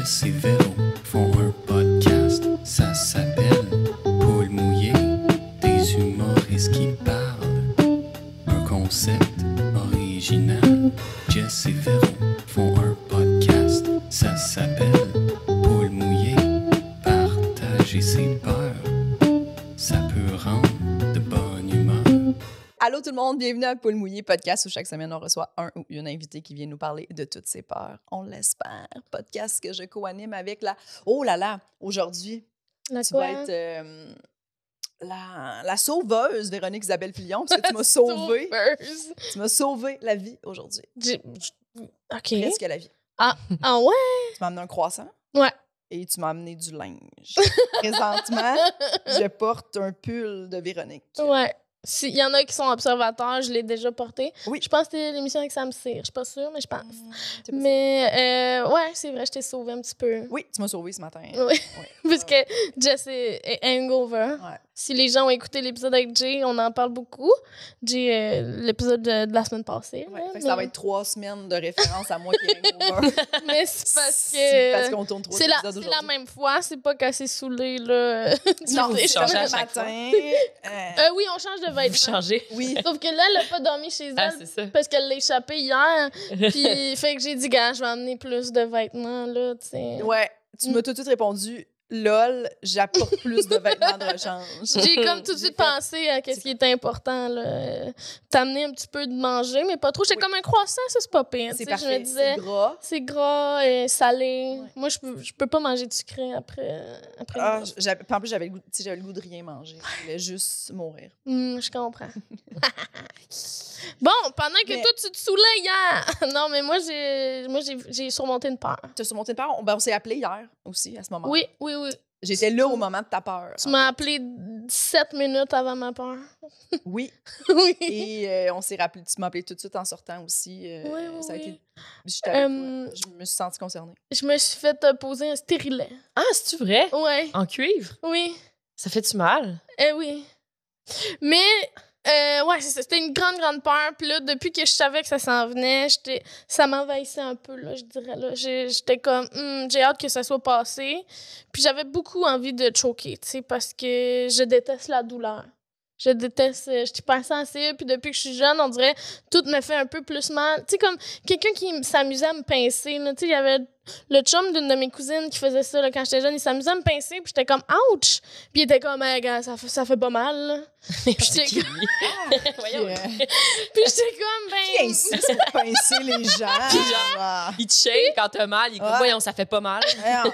Jess et Véro font un podcast, ça s'appelle Paul mouillé, des humoristes qui parlent. Un concept original. Jess et Véro font un podcast, ça s'appelle Paul mouillé, partager ses peurs, ça peut rendre de bonne humeur. Allô tout le monde, bienvenue à Paul Mouillé podcast où chaque semaine on reçoit un ou une invitée qui vient nous parler de toutes ses peurs. On l'espère. Podcast que je co-anime avec la... Oh là là, aujourd'hui, La tu quoi? vas être la sauveuse Véronique Isabelle Fillon parce que tu m'as sauvé. Sauveuse. Tu m'as sauvé la vie aujourd'hui. OK. Presque la vie. Ah ouais? Tu m'as amené un croissant Ouais. et tu m'as amené du linge. Présentement, je porte un pull de Véronique. Ouais. S'il y en a qui sont observateurs, je l'ai déjà porté. Oui. Je pense que c'était l'émission avec Sam Cyr. Je suis pas sûre, mais je pense. C'est possible. Mais ouais, c'est vrai, je t'ai sauvé un petit peu. Oui, tu m'as sauvé ce matin. Oui. Ouais. Parce que Jess est hangover. Ouais. Si les gens ont écouté l'épisode avec Jay, on en parle beaucoup. Jay, l'épisode de la semaine passée. Ouais, là, fait que ça va être 3 semaines de référence à moi qui est hangover. Mais c'est parce C'est parce que qu'on tourne 3 c'est épisodes la aujourd'hui. même fois, c'est pas qu'elle saoulée, là. Non, Du- c'est change le à chaque matin. Oui, on change de Vous vêtements. changez. Oui. Sauf que là, elle a pas dormi chez elle Ah, c'est ça. parce qu'elle l'a échappé hier. Puis, fait que j'ai dit, gars, je vais amener plus de vêtements, là, tu sais. Ouais, tu m'as tout de suite répondu lol, j'apporte plus de vêtements de rechange. J'ai comme tout de suite pensé à ce qui était important, là. T'amener un petit peu de manger, mais pas trop. J'étais Oui. comme un croissant, ça, c'est pas pire. tu C'est sais. parfait, Je me disais, c'est gras. c'est gras et salé. Ouais. Moi, je peux pas manger de sucré après. Ah, en plus, j'avais le goût de rien manger. Je voulais juste mourir. Je comprends. Bon, pendant que Mais- toi, tu te saoulais hier. Non, mais moi, j'ai surmonté une peur. Tu as surmonté une peur? On s'est appelé hier aussi, à ce moment. Oui. J'étais là au moment de ta peur. Tu m'as appelé 7 minutes avant ma peur. Oui. Oui. Et on s'est rappelé. Tu m'as appelé tout de suite en sortant aussi. Oui, Ça a oui. été... J'étais avec Euh, toi. Je me suis sentie concernée. Je me suis fait poser un stérilet. Ah, c'est-tu vrai? Ouais, En cuivre? oui. Ça fait-tu mal? Oui. Mais, ouais, c'est ça. C'était une grande peur. Puis là, depuis que je savais que ça s'en venait, ça m'envahissait un peu, là, je dirais. Là. J'étais comme, j'ai hâte que ça soit passé. Puis j'avais beaucoup envie de choquer, tu sais, parce que je déteste la douleur. Je déteste, je suis hypersensible, puis depuis que je suis jeune, on dirait, tout me fait un peu plus mal. Tu sais, comme quelqu'un qui s'amusait à me pincer, là, tu sais, il y avait le chum d'une de mes cousines qui faisait ça, là, quand j'étais jeune, il s'amusait à me pincer, puis j'étais comme, ouch! Puis il était comme, hey, gars, ça fait pas mal, là. Puis c'est qui? Voyons. Qui Puis j'étais comme, insiste pour pincer les gens? Puis genre, Ah. Il te shake quand t'as mal. Il est comme, Ouais. voyons, ça fait pas mal. Voyons.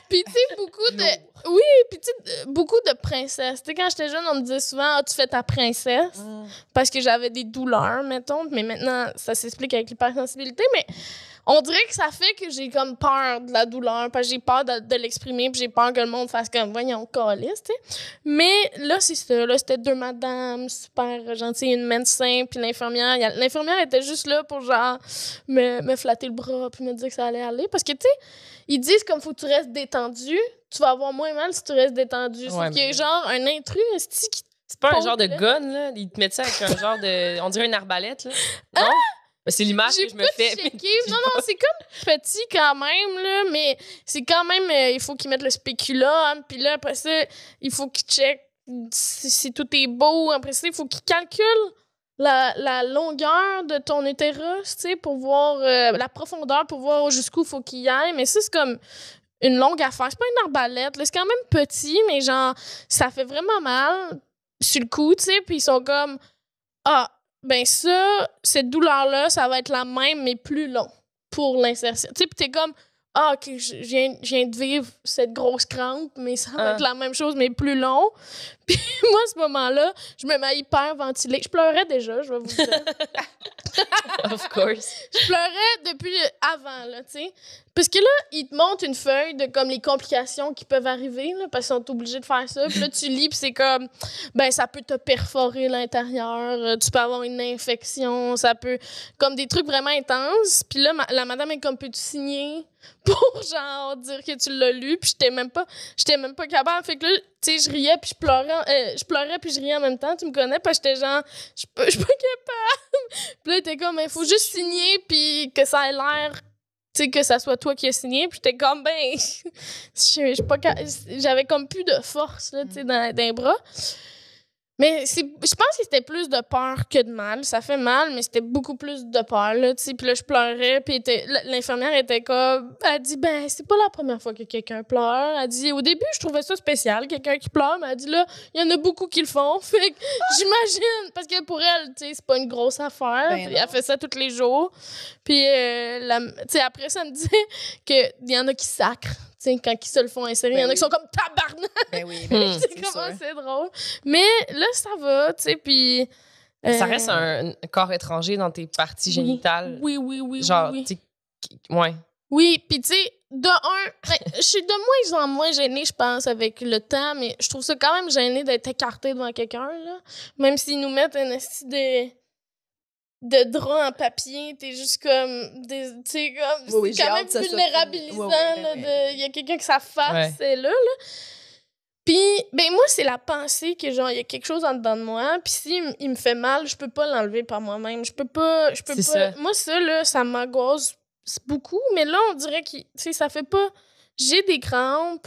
Puis, tu sais, beaucoup de. Lourd. Oui, puis, tu sais, beaucoup de princesses. Tu sais, quand j'étais jeune, on me disait souvent, ah, tu fais ta princesse. Parce que j'avais des douleurs, mettons. Mais maintenant, ça s'explique avec l'hypersensibilité. Mais on dirait que ça fait que j'ai comme peur de la douleur. Parce que j'ai peur de l'exprimer. Puis j'ai peur que le monde fasse comme, voyons, calisse, tu sais. Mais là, c'est ça. Là, c'était 2 madames super gentilles, une médecin, puis l'infirmière. L'infirmière était juste là pour, genre, me flatter le bras, puis me dire que ça allait aller. Parce que, tu sais, ils disent comme faut que tu restes détendu, tu vas avoir moins mal si tu restes détendu. Sauf Ouais, qu'il y a mais- genre un intrus, esti, qui... C'est pas un Pauvre, genre de là. gun, là. Ils te mettent ça avec un genre de. On dirait une arbalète, là. Non? Ben, c'est l'image J'ai que je me pas fais. checké. Non, c'est comme petit quand même, là, mais c'est quand même... il faut qu'ils mettent le spéculum, puis là, après ça, il faut qu'ils checkent si tout est beau. Après ça, il faut qu'ils calculent la longueur de ton utérus, tu sais, pour voir la profondeur, pour voir jusqu'où il faut qu'il y aille. Mais ça, c'est comme une longue affaire. C'est pas une arbalète, là. C'est quand même petit, mais genre, ça fait vraiment mal sur le coup, tu sais, puis ils sont comme... Ah, ben ça, cette douleur-là, ça va être la même, mais plus long pour l'insertion. Tu sais, puis t'es comme, ah, OK, je viens de vivre cette grosse crampe, mais ça va être la même chose, mais plus long. Puis moi, à ce moment-là, je me mets hyper ventilée. Je pleurais déjà, je vais vous dire. Of course. Je pleurais depuis avant, là, tu sais. Parce que là, ils te montrent une feuille de comme les complications qui peuvent arriver, là, parce qu'ils sont obligés de faire ça. Puis là, tu lis, puis c'est comme, ben, ça peut te perforer l'intérieur, tu peux avoir une infection, ça peut... Comme des trucs vraiment intenses. Puis là, la madame est comme, peux-tu signer pour, genre, dire que tu l'as lu? Puis j'étais même pas capable. Fait que là, tu sais, je riais, puis je pleurais, puis je riais en même temps. Tu me connais, parce que j'étais genre, je suis pas capable. Puis là, il était comme, il faut juste signer, puis que ça ait l'air sais, que ça soit toi qui as signé. Puis j'étais comme, ben, je sais pas, j'avais comme plus de force, là, tu sais, dans les bras. Mais je pense que c'était plus de peur que de mal. Ça fait mal, mais c'était beaucoup plus de peur, là, tu sais. Puis là, je pleurais, puis l'infirmière était comme... Elle dit, ben, c'est pas la première fois que quelqu'un pleure. Elle dit, au début, je trouvais ça spécial, quelqu'un qui pleure. Mais elle dit, là, il y en a beaucoup qui le font. Fait que j'imagine, parce que pour elle, tu sais, c'est pas une grosse affaire. Ben Puis elle fait ça tous les jours. Puis, tu sais, après, ça me dit qu'il y en a qui sacrent. T'sais, quand ils se le font insérer, il y en a qui sont comme tabarnak. Ben oui, ben C'est comment c'est drôle. Mais là, ça va, tu sais, puis... Ça reste un corps étranger dans tes parties génitales. Oui. Genre, oui. tu sais, ouais. Oui, puis tu sais, je suis de moins en moins gênée, je pense, avec le temps, mais je trouve ça quand même gêné d'être écartée devant quelqu'un, là. Même s'ils nous mettent un esti de drap en papier, t'es juste comme tu sais, comme c'est quand même vulnérabilisant là, il y a quelqu'un que sa face c'est là. Puis ben moi c'est la pensée que genre il y a quelque chose en dedans de moi, puis si il me fait mal, je peux pas l'enlever par moi-même, je peux pas ça. Moi ça là, ça m'angoisse beaucoup, mais là on dirait que tu sais ça fait pas, j'ai des crampes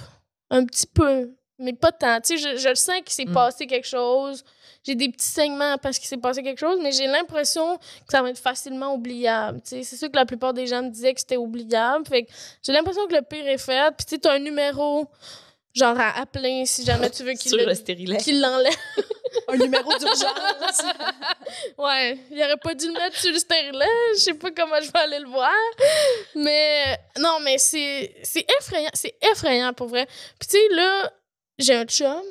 un petit peu, mais pas tant, tu sais je le sens qu'il s'est passé quelque chose. J'ai des petits saignements parce qu'il s'est passé quelque chose, mais j'ai l'impression que ça va être facilement oubliable. T'sais. C'est sûr que la plupart des gens me disaient que c'était oubliable. Fait que j'ai l'impression que le pire est fait. Puis tu sais, t'as un numéro genre à appeler si jamais tu veux qu'il l'enlève. Un numéro d'urgence. Ouais, il aurait pas dû le mettre sur le stérilet. Je sais pas comment je vais aller le voir. Mais non, mais c'est effrayant. C'est effrayant pour vrai. Puis tu sais, là, j'ai un chum.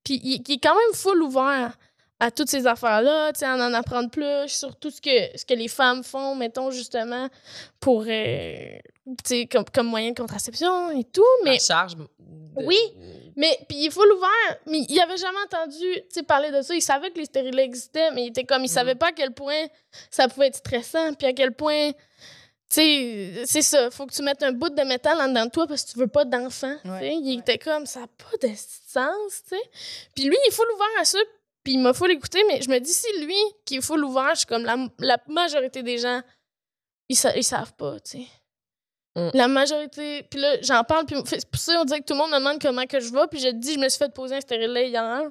Puis il est quand même full ouvert à toutes ces affaires-là, tu sais, à en apprendre plus sur tout ce que les femmes font, mettons, justement, pour, tu sais, comme moyen de contraception et tout, mais... La charge Oui, mais puis il est full ouvert, mais il avait jamais entendu, tu sais, parler de ça. Il savait que les stérilets existaient, mais il était comme, il savait pas à quel point ça pouvait être stressant, puis à quel point... Tu sais, c'est ça. Faut que tu mettes un bout de métal en dedans de toi parce que tu veux pas d'enfant. Il était comme, ça n'a pas de sens, tu sais. Puis lui, il est full ouvert à ça, puis il m'a full écouté, mais je me dis, si lui, qui est full ouvert, je suis comme la majorité des gens, ils savent pas, tu sais. La majorité... Puis là, j'en parle, puis c'est pour ça on dirait que tout le monde me demande comment que je vais, puis je te dis, je me suis fait poser un stérilet hier.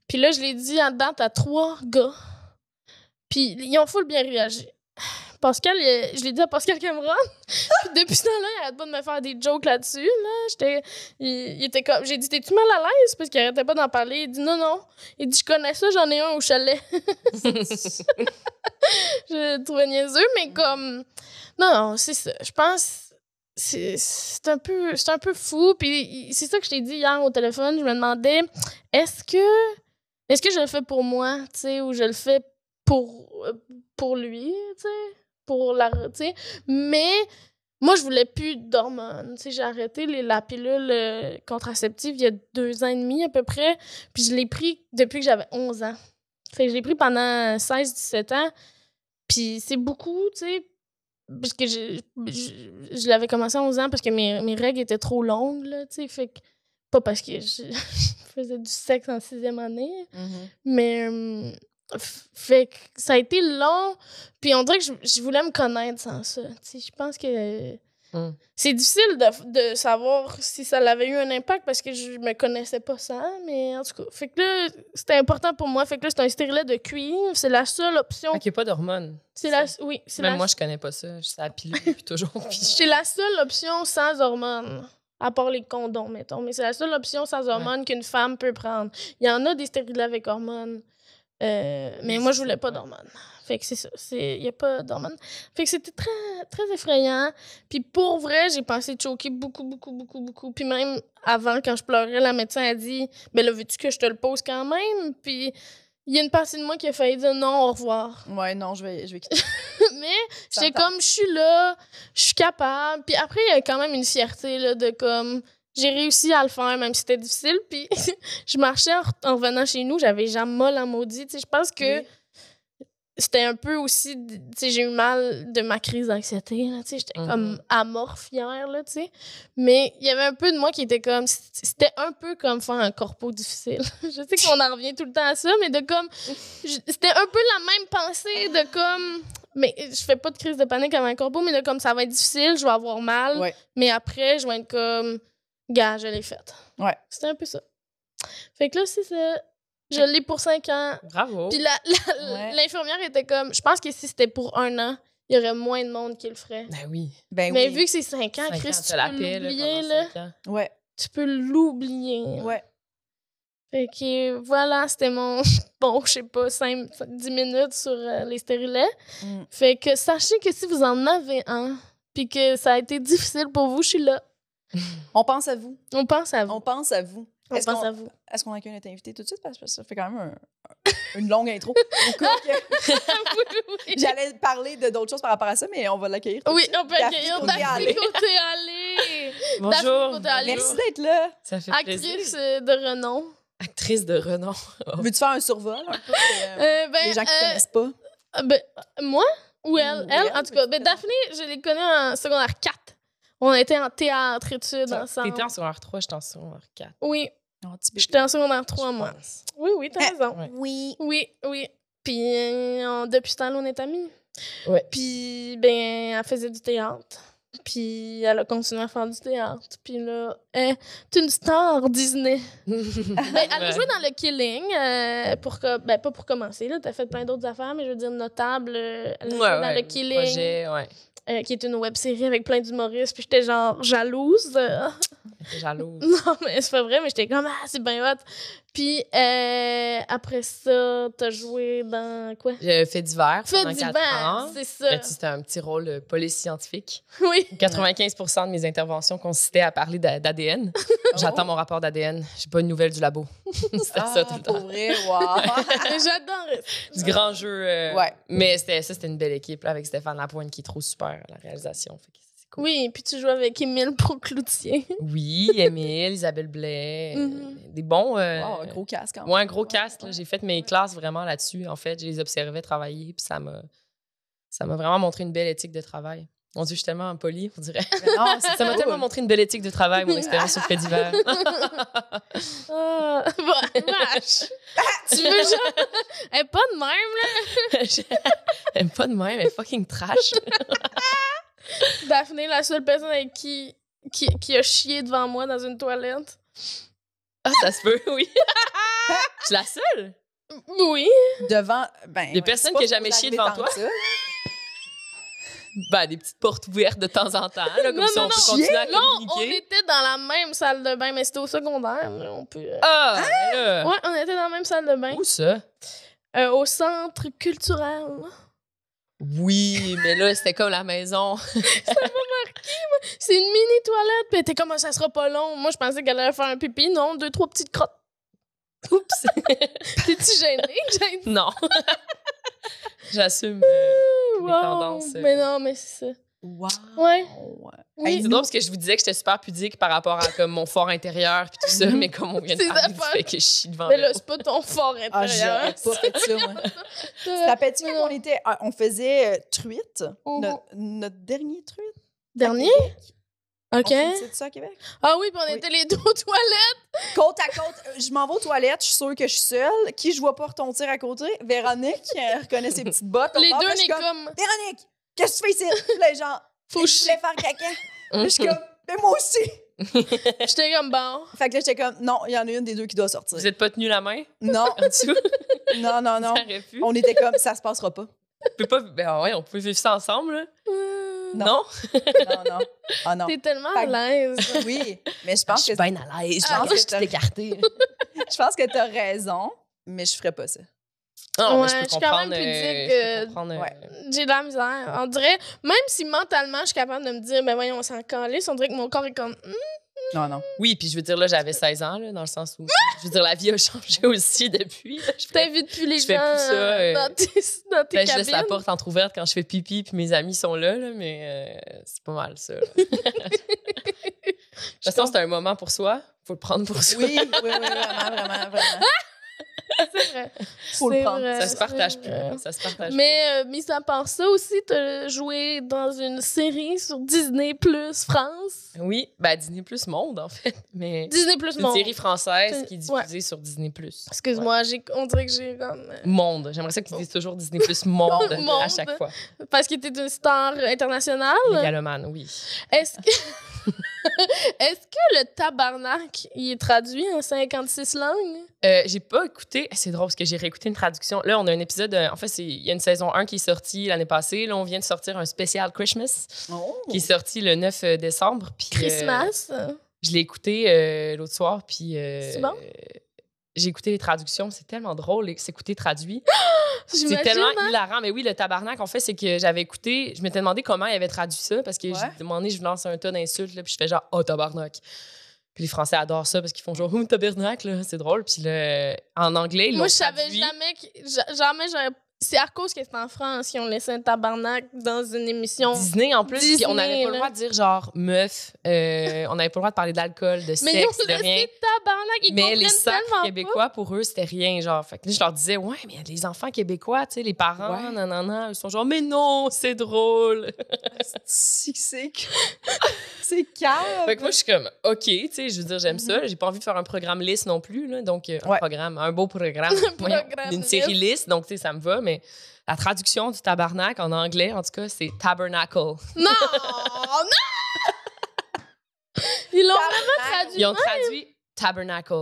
Puis là, je l'ai dit en date à 3 gars. Puis ils ont full bien réagi. Pascal, je l'ai dit à Pascal Cameron. Puis depuis ce temps-là, il arrête pas de me faire des jokes là-dessus. Là. Il était comme... J'ai dit, t'es-tu mal à l'aise? Parce qu'il arrêtait pas d'en parler. Il dit, non. Il dit, je connais ça, j'en ai un au chalet. Je le trouvais niaiseux, mais comme... Non, c'est ça. Je pense... C'est un peu fou. Puis c'est ça que je t'ai dit hier au téléphone. Je me demandais, est-ce que je le fais pour moi, tu sais, ou je le fais pour lui, tu sais? Mais moi, je voulais plus d'hormones. J'ai arrêté la pilule contraceptive il y a 2 ans et demi à peu près. Puis je l'ai pris depuis que j'avais 11 ans. Fait que je l'ai pris pendant 16-17 ans. Puis c'est beaucoup, tu sais, parce que je l'avais commencé à 11 ans parce que mes règles étaient trop longues, là, tu sais. Fait que, pas parce que je faisais du sexe en 6e année, mais... Fait que ça a été long, puis on dirait que je voulais me connaître sans ça. Je pense que c'est difficile de savoir si ça avait eu un impact parce que je me connaissais pas ça, mais en tout cas. Fait que là, c'était important pour moi. Fait que là, c'est un stérilet de cuivre. C'est la seule option. Fait qu'il n'y a pas d'hormones. Même moi, je connais pas ça. C'est la pilule depuis toujours. C'est la seule option sans hormones. À part les condoms, mettons. Mais c'est la seule option sans hormones qu'une femme peut prendre. Il y en a des stérilets avec hormones. Mais moi, je voulais pas d'hormones. Fait que c'est ça. Il n'y a pas d'hormones. Fait que c'était très, très effrayant. Puis pour vrai, j'ai pensé choquer beaucoup. Puis même avant, quand je pleurais, la médecin a dit « Ben là, veux-tu que je te le pose quand même? » Puis il y a une partie de moi qui a failli dire « Non, au revoir. » Ouais, non, je vais quitter. Mais j'étais comme « Je suis là, je suis capable. » Puis après, il y a quand même une fierté là, de comme... J'ai réussi à le faire, même si c'était difficile. Puis je marchais en revenant chez nous, j'avais les jambes molles en maudit. Je pense que c'était un peu aussi... J'ai eu mal de ma crise d'anxiété. J'étais comme amorphe hier, là, tu sais. Mais il y avait un peu de moi qui était comme... C'était un peu comme faire un corpo difficile. Je sais qu'on en revient tout le temps à ça, mais de comme... C'était un peu la même pensée de comme... Mais je fais pas de crise de panique avant un corbeau, mais là, comme ça va être difficile, je vais avoir mal. Ouais. Mais après, je vais être comme, gars, je l'ai faite. Ouais. C'était un peu ça. Fait que là, c'est ça. Je l'ai pour 5 ans. Bravo. Puis Ouais. l'infirmière était comme, je pense que si c'était pour 1 an, il y aurait moins de monde qui le ferait. Ben oui. Ben Mais oui. vu que c'est 5 ans, 5 Chris, ans, tu t'as la peux paix, là, l'oublier, pendant là. 5 ans. Ouais. Tu peux l'oublier. Ouais. Fait que voilà, c'était mon, bon, je sais pas, 10 minutes sur les stérilets. Mm. Fait que sachez que si vous en avez un, puis que ça a été difficile pour vous, je suis là. On pense à vous. On pense à vous. On pense à vous. On pense à vous. Est-ce qu'on accueille notre invité tout de suite? Parce que ça fait quand même une longue intro. Au cas que Oui. j'allais parler de d'autres choses par rapport à ça, mais on va l'accueillir tout de Oui, suite. on peut accueillir Daphné Côté-Allé. Bonjour. Côté-Allé. Merci d'être là. Ça fait Actrice plaisir. de renom. Actrice de renom. Veux-tu faire un survol un peu? Les gens qui ne connaissent pas. Moi ou elle? Ou Elle, elle, en tout cas. Ben, Daphné, je l'ai connue en secondaire 4. On était en théâtre, études ensemble. T'étais en secondaire 3, j'étais en secondaire 4. Oui, Non, petit bébé. j'étais en secondaire 3, je moi. pense. Oui, t'as raison. Ouais. Oui. Oui. Puis depuis ce temps-là, on est amis. Ouais. Puis, ben, elle faisait du théâtre. Puis elle a continué à faire du théâtre. Puis là, elle est une star Disney. Ben, elle a joué dans Le Killing, ben, pas pour commencer, là. T'as fait plein d'autres affaires, mais je veux dire, notable. Elle a joué dans Le Killing, Projet, ouais. qui est une web-série avec plein d'humoristes. Puis j'étais genre jalouse. J'étais jalouse. Non, mais c'est pas vrai, mais j'étais comme, ah, c'est bien hot. Puis après ça, t'as joué dans quoi? J'ai fait divers Fait pendant 4 divers, ans. c'est ça. Ben, c'était un petit rôle de police scientifique. Oui. 95% de mes interventions consistaient à parler d'ADN. J'attends mon rapport d'ADN. J'ai pas une nouvelle du labo. C'était ça tout le pour temps. vrai, wow. J'adore. Du grand jeu. Ouais. Mais c'était une belle équipe là, avec Stéphane Lapointe qui est trop super à la réalisation. Fait que c'est cool. Oui, puis tu joues avec Émile Procloutier. Oui, Émile, Isabelle Blais. Des bons. Wow, un gros casque. Ouais, un gros cast. Là. J'ai fait mes classes vraiment là-dessus. En fait, je les observais travailler, puis ça m'a vraiment montré une belle éthique de travail. Mon Dieu, je suis tellement polie, on dirait. Non, Ça m'a tellement montré une belle éthique de travail, mon expérience sur fait divers. Ah, vache! Tu veux genre... Elle est pas de même, là! Elle aime pas de même, elle est fucking trash. Daphné, la seule personne avec qui a chié devant moi dans une toilette. Ah, ça se peut, oui. Je suis la seule. Oui. Devant. Ben, Il y a personne qui a jamais chié devant toi? Ben, des petites portes ouvertes de temps en temps, là, comme Non, ça non, on peut non. continuer à Non, on communiquer. était dans la même salle de bain, mais c'était au secondaire. Là, on peut... Ah! Là. Ouais, on était dans la même salle de bain. Où ça? Au centre culturel. Oui, mais là, c'était comme la maison. C'est une mini toilette. Puis elle était comme, ça sera pas long. Moi, je pensais qu'elle allait faire un pipi. Non, 2-3 petites crottes. Oups! T'es-tu gênée? Non. J'assume mes tendances. Mais non, mais c'est ça. Wow. Ouais. Hey, Oui. C'est drôle parce que je vous disais que j'étais super pudique par rapport à comme mon fort intérieur puis tout ça, mais comme on vient de Ces parler du affaires. fait que je chie devant Mais le là, c'est pas ton fort Ah, intérieur. j'aurais pas fait ça, moi. Tu te rappelles-tu Mais quand non. on faisait Truite? Mhm. Notre dernier Truite? Dernier? à Québec? OK. On faisait ça à Québec? Ah oui, puis on Oui. était les deux aux toilettes. Côte à côte, je m'en vais aux toilettes, je suis sûre que je suis seule. Qui je vois pas retontir à côté? Véronique, elle reconnaît ses petites bottes. Les On part, deux, puis je on est suis comme, comme... Véronique, qu'est-ce que tu fais ici? Puis là, genre, Faut je voulais faire caca. Puis je suis comme, mais moi aussi. J'étais comme, bon. Fait que là, j'étais comme, non, il y en a une des deux qui doit sortir. Vous êtes pas tenu la main Non, en dessous? non. Ça aurait pu. On était comme, ça se passera pas. On peut pas. Ben ouais, on peut vivre ça ensemble, là. Non. Non? Non. Ah non. T'es tellement Fait à l'aise. Oui, mais je pense que bien à l'aise. Ah, Je pense que je t'ai écartée. je pense que t'as raison, mais je ferais pas ça. Non, mais Ouais, je je peux suis quand même comprendre. pudique, Je peux comprendre, ouais. J'ai de la misère. On dirait, même si mentalement, je suis capable de me dire, ben voyons, on s'en calisse, on dirait que mon corps est comme, Non. Oui, puis je veux dire, là, j'avais 16 ans, là, dans le sens où. Je veux dire, la vie a changé aussi depuis. Là. Je ferais- t'invites plus les je fais gens plus ça, dans tes Ben, je cabines. laisse la porte entrouverte quand je fais pipi puis mes amis sont là, mais c'est pas mal ça. Là. De toute façon, c'est un moment pour soi. Faut le prendre pour soi. Oui, vraiment. C'est vrai. Faut le C'est prendre. vrai, Ça se partage c'est vrai. plus. Ça se partage plus. Mais mis à part ça aussi, t'as joué dans une série sur Disney Plus France. Oui, ben Disney Plus Monde, en fait. Mais Disney Plus c'est une Monde. série française qui est Ouais. diffusée sur Disney Plus. Excuse-moi, on dirait que j'ai comme... Monde. J'aimerais ça que tu dises toujours Disney Plus Monde à Monde. chaque fois. Parce que t'es une star internationale. Mégalomane, oui. Est-ce que... Est-ce que le tabarnak, il est traduit en 56 langues? J'ai pas écouté. C'est drôle parce que j'ai réécouté une traduction. Là, on a un épisode. En fait, il y a une saison 1 qui est sortie l'année passée. Là, on vient de sortir un spécial Christmas qui est sorti le 9 décembre. Puis, Christmas? je l'ai écouté l'autre soir. Puis, C'est bon? j'ai écouté les traductions. C'est tellement drôle s'écouter traduit. J'imagine, C'est tellement hein? hilarant. Mais oui, le tabarnak, en fait, c'est que j'avais écouté. Je m'étais demandé comment il avait traduit ça parce que Ouais. j'ai demandé, je lance un tas d'insultes. Là, puis je fais genre, oh, tabarnak. Puis les Français adorent ça parce qu'ils font genre, oh, tabarnak, là. C'est drôle. Puis en anglais, ils l'ont Moi, je savais traduit. jamais j'aurais... C'est à cause que c'est en France qu'ils ont laissé un tabarnak dans une émission. Disney, en plus, puis on n'avait Disney, pas le droit de dire genre meuf, on n'avait pas le droit de parler d'alcool, de Mais ils ont sexe, de rien. laissé tabarnak, ils Mais comprennent les sacres tellement québécois, pour eux, c'était rien, genre. Fait que là, je leur disais, ouais, mais les enfants québécois, tu sais, les parents, Ouais. nanana, ils sont genre, mais non, c'est drôle. C'est calme. Fait que moi, je suis comme, OK, tu sais, je veux dire, j'aime ça. J'ai pas envie de faire un programme lisse non plus, là. Donc, Ouais. un beau programme. Voyons, Programme une série lisse, donc, tu sais, ça me va, mais la traduction du tabarnak en anglais, en tout cas, c'est tabernacle. pas. Non! Non! Ils l'ont vraiment traduit. Ils ont traduit tabernacle.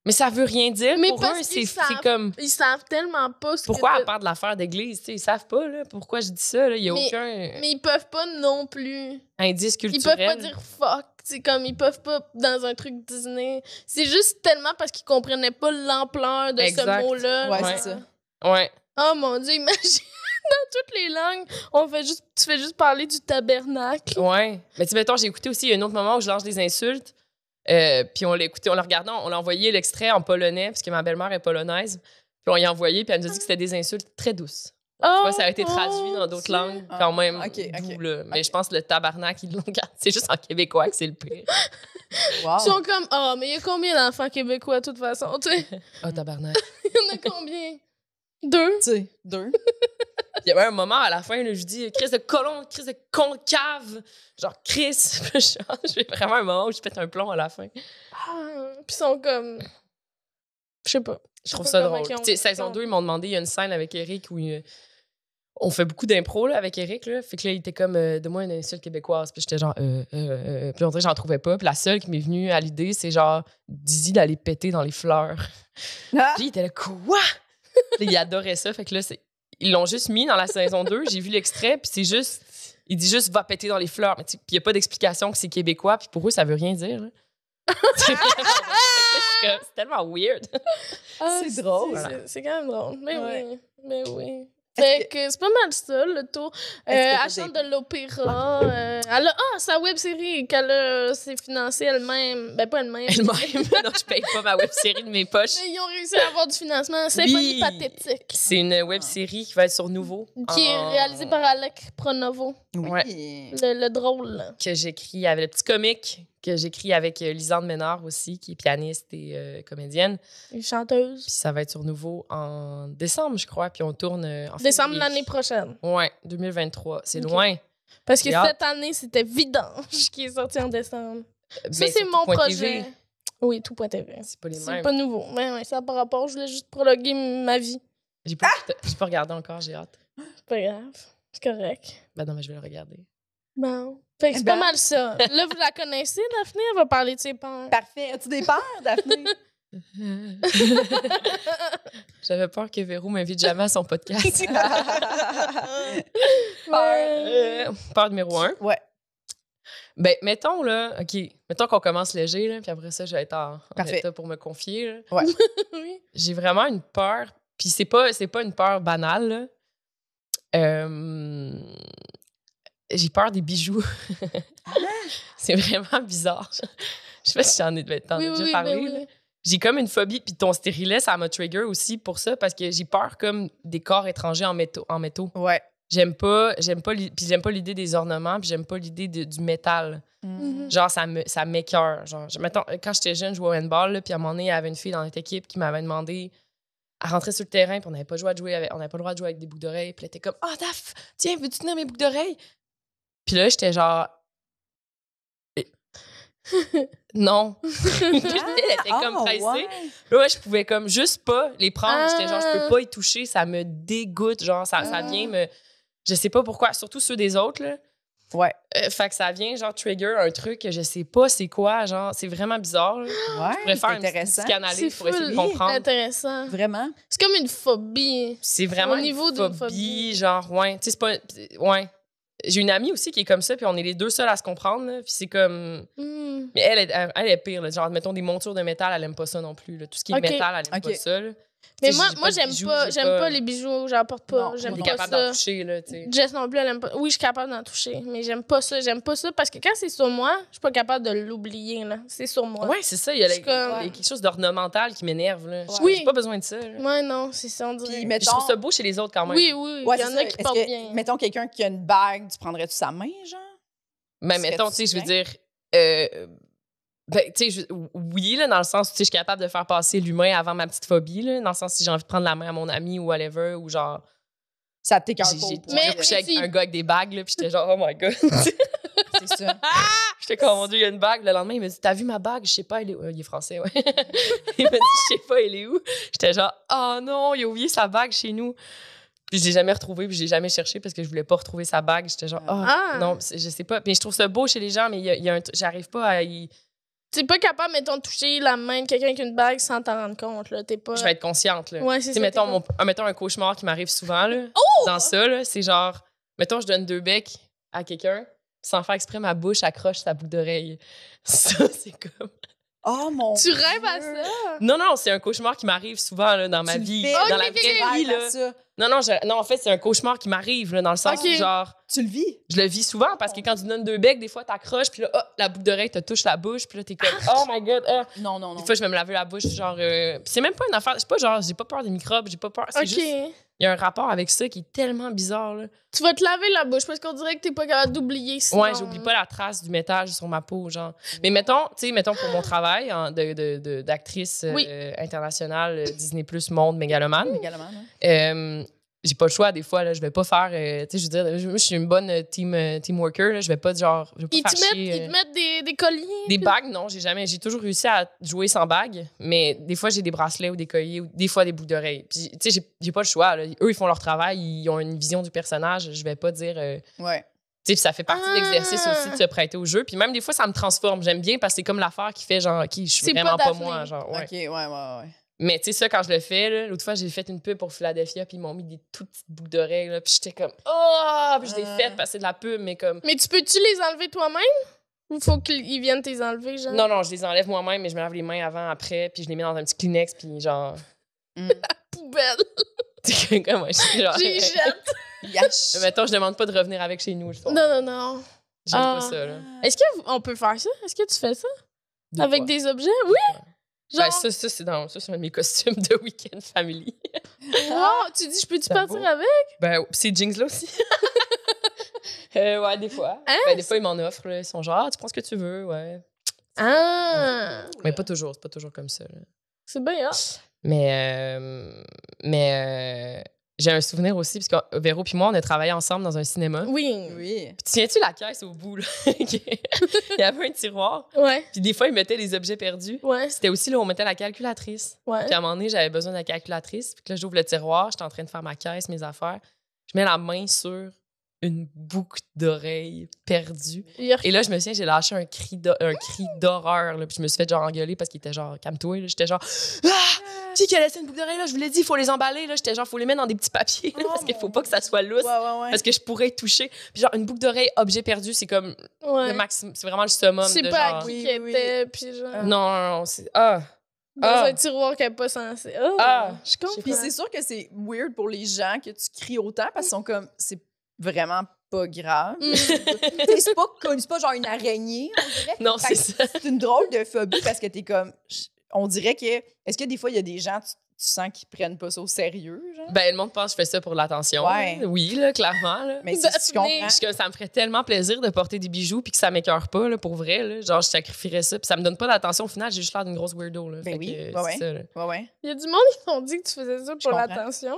Mais ça veut rien dire. Mais pour parce eux, qu'ils c'est savent- comme. Ils savent tellement pas ce Pourquoi que... à part de l'affaire d'église? Tu sais, ils savent pas, là. Pourquoi je dis ça, là? Il y a Mais- aucun Mais ils peuvent pas non plus. indice Ils culturel. peuvent pas dire fuck. C'est comme ils peuvent pas dans un truc Disney. C'est juste tellement parce qu'ils comprenaient pas l'ampleur de Exact. ce mot-là. Ouais, Ouais. c'est ça. Ouais. Oh mon Dieu, imagine dans toutes les langues, tu fais juste parler du tabernacle. Ouais. Mais tu sais, mettons, j'ai écouté aussi, il y a un autre moment où je lance des insultes. Puis on l'a écouté, on l'a regardé, on l'a envoyé l'extrait en polonais, parce que ma belle-mère est polonaise. Puis on y a envoyé, puis elle nous a dit que c'était des insultes très douces. Tu vois, ça a été traduit dans d'autres langues, quand même. ok, doux, ok. là. Mais je pense que le tabarnak, ils l'ont gardé. C'est juste en québécois que c'est le pire. Wow. Ils sont comme, oh, mais il y a combien d'enfants québécois de toute façon? Tu sais, Oh, tabarnak. il y en a combien? 2? Tu sais, 2. Il y avait un moment à la fin, là, je dis Chris de colon, Chris de concave. Genre, Chris. J'ai vraiment un moment où je pète un plomb à la fin. Ah, puis ils sont comme. Je sais pas. Je trouve sais ça pas drôle. comment Tu sais, saison 2, ils m'ont demandé, il y a une scène avec Eric où on fait beaucoup d'impro là, avec Eric. Là. Fait que là, il était comme, donne-moi une insulte québécoise. Puis j'étais genre, Puis on dirait que j'en trouvais pas. Puis la seule qui m'est venue à l'idée, c'est genre, Dizzy d'aller péter dans les fleurs. Ah! Puis il était là, quoi? Puis il adorait ça. Fait que là, ils l'ont juste mis dans la saison 2. J'ai vu l'extrait, puis c'est juste. Il dit juste va péter dans les fleurs. Mais puis il n'y a pas d'explication que c'est québécois, puis pour eux, ça veut rien dire. Là. C'est tellement weird. Ah, C'est drôle. C'est quand même drôle. Mais Ouais. oui. Mais oui. Est-ce Fait que c'est pas mal ça, le tour. Est-ce que Elle t'as chante des- de l'opéra. Elle a sa web-série qu'elle s'est financée elle-même. Ben, pas elle-même. Elle-même, non, je paye pas ma web-série de mes poches. Mais ils ont réussi à avoir du financement. Symphonie Oui. pathétique. C'est une web-série qui va être sur Nouveau. Qui est réalisée par Alec Pronovo. Oui. Le drôle, là. Que j'écris avec le petit comique que j'écris avec Lisande Ménard aussi, qui est pianiste et comédienne. Une chanteuse. Puis ça va être sur Nouveau en décembre, je crois. Puis on tourne en Décembre février. l'année prochaine. Ouais, 2023. C'est Ok. loin. Parce que J'ai hâte. cette année, c'était Vidange qui est sorti en décembre. Ça, Mais c'est sur mon Tout.tv. projet. Oui, tout.tv. C'est pas les C'est mêmes. pas nouveau. Mais ouais, ça a par rapport. Je voulais juste prologuer ma vie. J'ai pas regardé encore, j'ai hâte. C'est pas grave. C'est correct. Ben non, mais je vais le regarder. Bon. Fait que c'est Eh pas ben. mal ça. Là, vous la connaissez, Daphné? Elle va parler de ses peurs. Parfait. As-tu des peurs, Daphné? J'avais peur que Véro m'invite jamais à son podcast. Peur numéro 1. Ouais. Ben, mettons, là, OK, mettons qu'on commence léger, là, puis après ça, je vais être en Parfait. état pour me confier. Là. Oui. J'ai vraiment une peur, puis c'est pas une peur banale, là. J'ai peur des bijoux. C'est vraiment bizarre. Je sais pas si t'en ai déjà parlé. ben là. oui. J'ai comme une phobie, puis ton stérilet, ça m'a trigger aussi pour ça, parce que j'ai peur comme des corps étrangers en métaux. Ouais. J'aime pas l'idée des ornements, puis j'aime pas l'idée du métal. Mhm. Genre, ça m'écoeure. Genre, mettons, quand j'étais jeune, je jouais au handball, là, puis à un moment donné, il y avait une fille dans notre équipe qui m'avait demandé Elle rentrait sur le terrain, puis on n'avait pas le droit de jouer avec des boucles d'oreilles. Puis elle était comme « Ah, Daph, tiens, veux-tu tenir mes boucles d'oreilles? » Puis là, j'étais genre « Non. » Elle était comme pressée. Ouais. Là, je pouvais comme juste pas les prendre. J'étais genre « Je peux pas y toucher. » Ça me dégoûte. Genre, ça vient me... Je sais pas pourquoi. Surtout ceux des autres, là. Ouais. Fait que ça vient, genre, trigger un truc que je sais pas c'est quoi. Genre, c'est vraiment bizarre. Là. Ouais, Je pourrais faire une intéressant. psychanalyse pour essayer de full comprendre. intéressant. Vraiment? C'est comme une phobie. C'est vraiment Au niveau une d'une phobie, phobie. genre, ouais. Tu sais, c'est pas... Ouais. J'ai une amie aussi qui est comme ça, puis on est les deux seuls à se comprendre, là. Puis c'est comme... Mais elle est pire, là. Genre, mettons, des montures de métal, elle aime pas ça non plus, là. Tout ce qui est Ok. métal, elle aime pas ça, là. Mais Tu sais, moi j'ai j'aime de bijoux, pas, j'ai j'aime pas les bijoux, j'en porte pas. Non, J'aime T'es pas capable d'en ça. toucher, là, tu sais. Jess non plus, elle aime pas. Oui, je suis capable d'en toucher, mais j'aime pas ça. J'aime pas ça parce que quand c'est sur moi, je suis pas capable de l'oublier, là. C'est sur moi. Ouais, c'est ça. Il y a Je suis comme- il y a quelque chose d'ornemental qui m'énerve, là. Oui. J'ai pas besoin de ça, là. Ouais, non, c'est ça, on dirait. Puis, Je mettons... trouve ça beau chez les autres, quand même. Oui, oui, Ouais, il y c'est en ça. a qui Est-ce portent que, bien. mettons, quelqu'un qui a une bague, tu prendrais-tu sa main, genre? Mais Serais-tu mettons, tu sais, je veux bien? dire... ben, tu sais, oui, là, dans le sens où tu sais, je suis capable de faire passer l'humain avant ma petite phobie, là, dans le sens si j'ai envie de prendre la main à mon ami ou whatever, ou genre... Ça t'écœure J'ai pas. Mais- couché avec si- un gars avec des bagues, là, puis j'étais genre, oh my God. C'est ça. J'étais comme, mon Dieu, il y a une bague. Le lendemain, il m'a dit, t'as vu ma bague? Je sais pas, elle est où? Il est français, ouais. Il m'a dit, je sais pas, elle est où? J'étais genre, oh non, il a oublié sa bague chez nous. Puis je l'ai jamais retrouvée, puis je l'ai jamais cherché parce que je voulais pas retrouver sa bague. J'étais genre, Ah. non, je sais pas. Mais je trouve ça beau chez les gens, mais il y a j'arrive pas à y... T'es pas capable, mettons, de toucher la main de quelqu'un avec une bague sans t'en rendre compte, là. T'es pas. Je vais être consciente, là. Ouais, c'est Tu sais, ça. mettons, mettons un cauchemar qui m'arrive souvent, là. Dans ça, là, c'est genre, mettons, je donne 2 becs à quelqu'un, sans faire exprès, ma bouche accroche sa boucle d'oreille. Ça, c'est comme... Oh mon Tu Dieu. rêves à ça? Non, c'est un cauchemar qui m'arrive souvent, là, dans ma Tu le vie. fais. Dans Ok, la ok, vraie ok. vie, Rêve à là. ça. Non, en fait, c'est un cauchemar qui m'arrive, là, dans le sens Ok. où, genre, Tu le vis? je le vis souvent parce que quand tu donnes 2 becs, des fois, t'accroches, puis là, la boucle d'oreille te touche la bouche, puis là, t'es comme, oh my God, Non, non, non. Des fois, je vais me laver la bouche, genre. Puis c'est même pas une affaire. Je sais pas, genre, j'ai pas peur des microbes, j'ai pas peur. C'est Ok. juste. Il y a un rapport avec ça qui est tellement bizarre, là. Tu vas te laver la bouche parce qu'on dirait que t'es pas capable d'oublier ça. Ouais, j'oublie pas la trace du métal sur ma peau, genre. Mais mettons pour mon travail d'actrice Oui. internationale, Disney Plus Monde Mégalomane, Mégalomane, hein? j'ai pas le choix, des fois, là, je vais pas faire, tu sais, je veux dire, moi, je suis une bonne team worker, là, je vais pas, genre, je vais pas Ils faire te chier, mettent des colliers. des puis- bagues, non, j'ai toujours réussi à jouer sans bague, mais des fois, j'ai des bracelets ou des colliers, ou des fois, des boucles d'oreilles. Puis, tu sais, j'ai pas le choix, là. Eux, ils font leur travail, ils ont une vision du personnage, je vais pas dire... Ouais. Tu sais, ça fait partie de l'exercice Ah. aussi de se prêter au jeu. Puis même des fois, ça me transforme. J'aime bien parce que c'est comme l'affaire qui fait genre, je suis C'est vraiment pas pas Daphné. moi. Genre, ouais. OK, ouais. Mais tu sais, ça, quand je le fais, là, l'autre fois, j'ai fait une pub pour Philadelphia, puis ils m'ont mis des toutes petites boucles d'oreilles, là, puis j'étais comme, oh! Puis je l'ai faite parce que c'est de la pub, mais comme. Mais tu peux-tu les enlever toi-même? Ou faut qu'ils viennent t'les enlever, genre? Non, je les enlève moi-même, mais je me lave les mains avant, après, puis je les mets dans un petit Kleenex, puis genre. Poubelle. C'est comme, ouais, genre. J'y jette. Yash. Mettons, je demande pas de revenir avec chez nous, je pense. Non. J'aime Ah. pas ça, là. Est-ce qu'on peut faire ça? Est-ce que tu fais ça? Des Avec fois. des objets? Oui? Ben, Genre, ça, c'est un de mes costumes de week-end family. wow, tu dis, je peux-tu C'est partir beau. avec? Ben, ces jeans-là aussi. Ouais, des fois. Hein? Ben, des fois, ils m'en offrent. Là. Ils sont genre, tu prends ce que tu veux, ouais. Ah! Mais pas toujours, c'est pas toujours comme ça. Là. C'est bien, hein? Mais j'ai un souvenir aussi, parce que Véro puis moi, on a travaillé ensemble dans un cinéma. Oui. Oui. Puis tiens-tu la caisse au bout, là? Il y avait un tiroir. Ouais. Puis des fois, ils mettaient les objets perdus. Ouais. C'était aussi là où on mettait la calculatrice. Ouais. Puis à un moment donné, j'avais besoin de la calculatrice. Puis que là, j'ouvre le tiroir, j'étais en train de faire ma caisse, mes affaires. Je mets la main sur une boucle d'oreille perdue. Yark. Et là, je me souviens, j'ai lâché un cri d'horreur. Là, puis je me suis fait genre engueuler parce qu'il était genre, calme-toi. Là. J'étais genre, qui a laissé une boucle d'oreille? Là? Je vous l'ai dit, il faut les emballer. Là. J'étais genre, il faut les mettre dans des petits papiers là, parce qu'il faut pas que ça soit lousse. Ouais. Parce que je pourrais y toucher. Puis genre, une boucle d'oreille, objet perdu, c'est comme Ouais. le maximum. C'est vraiment le summum Je sais de pas genre... à qui Oui, qu'elle oui. était, puis genre... Non, c'est... Dans Ah. un tiroir qu'elle n'est pas censée. Oh, Ah. je comprends. Puis c'est sûr que c'est weird pour les gens que tu cries autant parce qu'ils sont comme, c'est vraiment pas grave. Mm. C'est pas genre une araignée, on dirait. Non, Fait c'est que ça. C'est une drôle de phobie parce que t'es comme, on dirait que, est-ce que des fois il y a des gens, sens qu'ils prennent pas ça au sérieux, genre? Ben, le monde pense que je fais ça pour l'attention. Ouais. Là. Oui, là, clairement. Là. Mais si tu comprends. Parce que ça me ferait tellement plaisir de porter des bijoux puis que ça m'écœure pas, là, pour vrai. Là. Genre, je sacrifierais ça. Puis ça me donne pas d'attention. Au final, j'ai juste l'air d'une grosse weirdo. Là. Ben Fait oui, que, ouais, c'est ça, là. Ouais. Il y a du monde qui m'ont dit que tu faisais ça pour comprends. l'attention.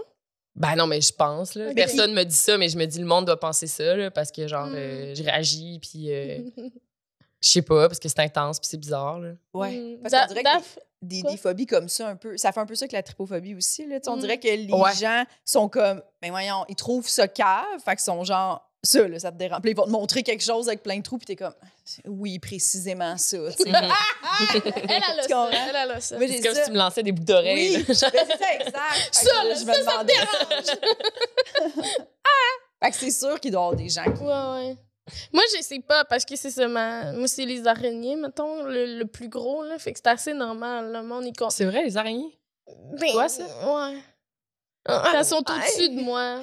Ben non, mais je pense. Là. Mais Personne me dit ça, mais je me dis le monde doit penser ça là, parce que, genre, je réagis puis je sais pas, parce que c'est intense puis c'est bizarre. Là. Ouais. Parce qu'on dirait que des phobies comme ça, un peu, ça fait un peu ça que la tripophobie aussi. Là. On dirait que les gens sont comme, ben voyons, ils trouvent ça cave, fait qu'ils sont genre, ça, là, ça te dérange. Puis ils vont te montrer quelque chose avec plein de trous, puis t'es comme, oui, précisément ça. Tu sais. Elle a ça. Moi, C'est j'ai comme ça. si tu me lançais des bouts d'oreilles. Oui, là. ben, c'est ça, exact. Fait que Ça, je me demandais. Fait que c'est sûr qu'il doit y avoir des gens qui. Ouais. Moi, je sais pas, parce que c'est ça, moi, c'est les araignées, mettons, le plus gros, là. Fait que c'est assez normal. Le monde, il compte. C'est vrai, les araignées? Ben, Toi, ça? Ouais. Elles sont au-dessus de moi.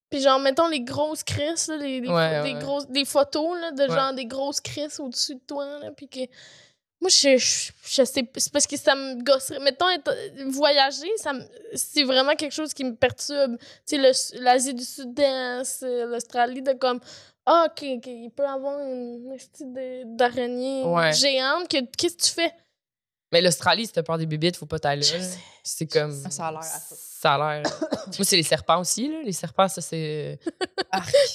Puis genre, mettons les grosses crisses, là, des photos là, de genre des grosses crisses au-dessus de toi. Là, puis que... Moi, je sais... C'est parce que ça me gosserait. Mettons, voyager, c'est vraiment quelque chose qui me perturbe. Tu sais, l'Asie du Sud-Est, l'Australie, de comme... Ah, OK, il peut y avoir une petite d'araignée géante. Qu'est-ce que tu fais? Mais l'Australie, si t'as peur des bébites, faut pas t'aller là. C'est comme... Ça a l'air à Ça a l'air... Moi, c'est les serpents aussi, là. Les serpents, ça, c'est...